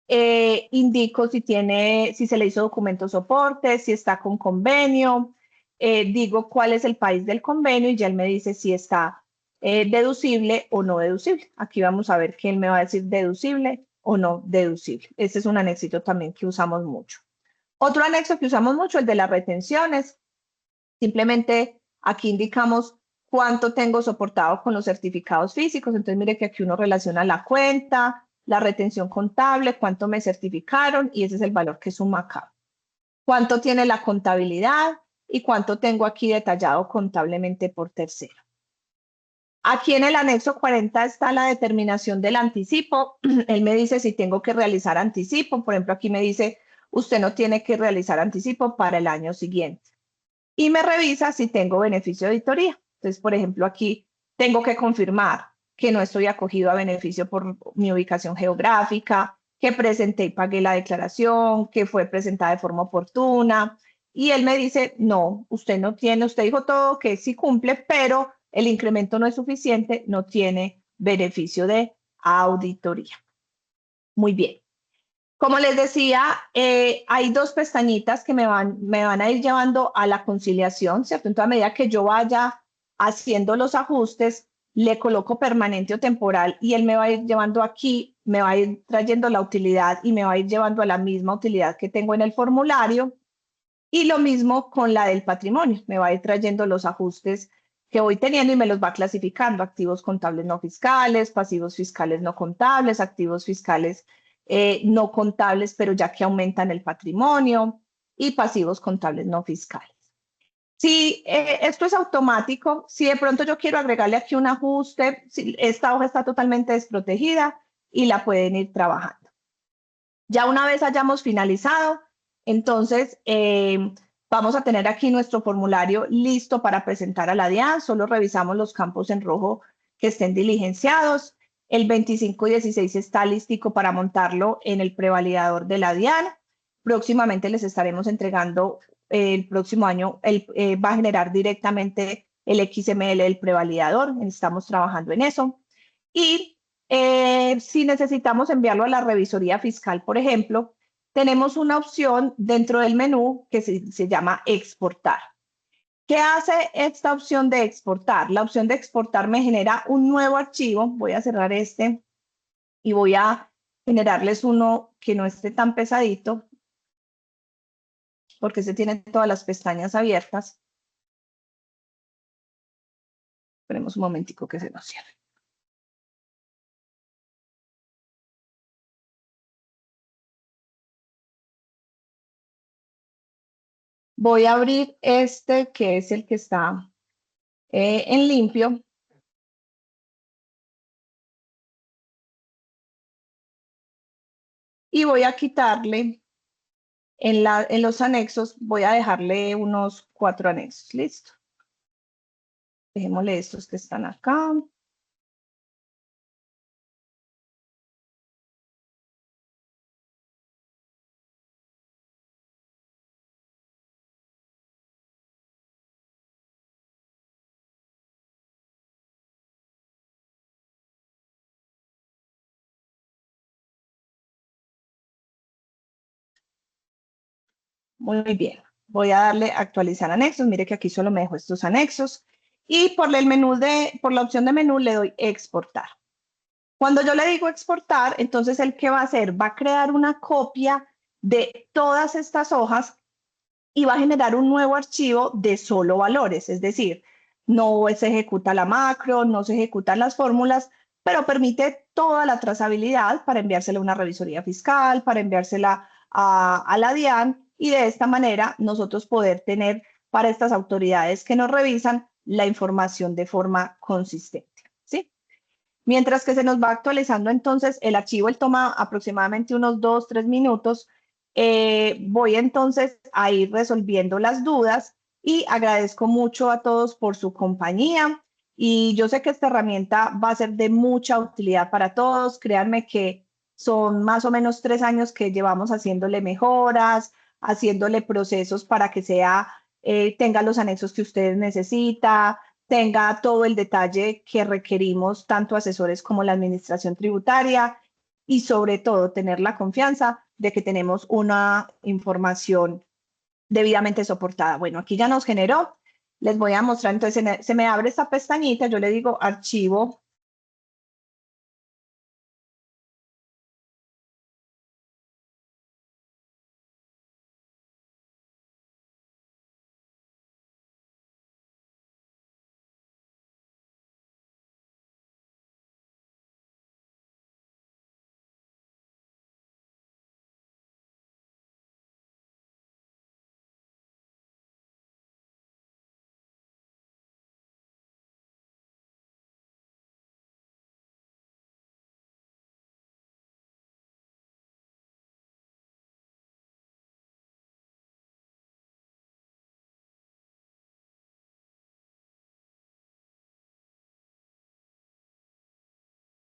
Indico si se le hizo documento soporte, si está con convenio, digo cuál es el país del convenio y ya él me dice si está deducible o no deducible. Aquí vamos a ver que él me va a decir deducible o no deducible. Este es un anexito también que usamos mucho. Otro anexo que usamos mucho, el de las retenciones. Simplemente aquí indicamos cuánto tengo soportado con los certificados físicos. Entonces, mire que aquí uno relaciona la cuenta, la retención contable, cuánto me certificaron y ese es el valor que suma acá. Cuánto tiene la contabilidad y cuánto tengo aquí detallado contablemente por tercero. Aquí en el anexo 40 está la determinación del anticipo. Él me dice si tengo que realizar anticipo. Por ejemplo, aquí me dice, usted no tiene que realizar anticipo para el año siguiente. Y me revisa si tengo beneficio de auditoría. Entonces, por ejemplo, aquí tengo que confirmar que no estoy acogido a beneficio por mi ubicación geográfica, que presenté y pagué la declaración, que fue presentada de forma oportuna. Y él me dice, no, usted no tiene, usted dijo todo que sí cumple, pero el incremento no es suficiente, no tiene beneficio de auditoría. Muy bien. Como les decía, hay dos pestañitas que me van a ir llevando a la conciliación, ¿cierto? Entonces, a medida que yo vaya haciendo los ajustes, le coloco permanente o temporal y él me va a ir llevando aquí, me va a ir trayendo la utilidad y me va a ir llevando a la misma utilidad que tengo en el formulario. Y lo mismo con la del patrimonio, me va a ir trayendo los ajustes que voy teniendo y me los va clasificando, activos contables no fiscales, pasivos fiscales no contables, activos fiscales no contables, pero ya que aumentan el patrimonio, y pasivos contables no fiscales. Si esto es automático, si de pronto yo quiero agregarle aquí un ajuste, si esta hoja está totalmente desprotegida y la pueden ir trabajando. Ya una vez hayamos finalizado, entonces vamos a tener aquí nuestro formulario listo para presentar a la DIAN. Solo revisamos los campos en rojo que estén diligenciados. El 25 y 16 está listico para montarlo en el prevalidador de la DIAN. Próximamente les estaremos entregando el próximo año, va a generar directamente el XML del prevalidador. Estamos trabajando en eso. Y si necesitamos enviarlo a la revisoría fiscal, por ejemplo, tenemos una opción dentro del menú que se llama exportar. ¿Qué hace esta opción de exportar? La opción de exportar me genera un nuevo archivo. Voy a cerrar este y voy a generarles uno que no esté tan pesadito porque se tiene todas las pestañas abiertas. Esperemos un momentico que se nos cierre. Voy a abrir este que es el que está en limpio. Y voy a quitarle en los anexos, voy a dejarle unos 4 anexos. Listo. Dejémosle estos que están acá. Muy bien. Voy a darle actualizar anexos. Mire que aquí solo me dejo estos anexos. Y por la opción de menú le doy exportar. Cuando yo le digo exportar, entonces el que va a hacer va a crear una copia de todas estas hojas y va a generar un nuevo archivo de solo valores. Es decir, no se ejecuta la macro, no se ejecutan las fórmulas, pero permite toda la trazabilidad para enviársela a una revisoría fiscal, para enviársela a la DIAN y de esta manera nosotros poder tener para estas autoridades que nos revisan la información de forma consistente, ¿sí? Mientras que se nos va actualizando entonces el archivo, él toma aproximadamente unos 2, 3 minutos. Voy entonces a ir resolviendo las dudas y agradezco mucho a todos por su compañía. Y yo sé que esta herramienta va a ser de mucha utilidad para todos. Créanme que son más o menos 3 años que llevamos haciéndole mejoras, haciéndole procesos para que tenga los anexos que ustedes necesitan, tenga todo el detalle que requerimos tanto asesores como la administración tributaria y sobre todo tener la confianza de que tenemos una información debidamente soportada. Bueno, aquí ya nos generó. Les voy a mostrar, entonces se me abre esta pestañita, yo le digo archivo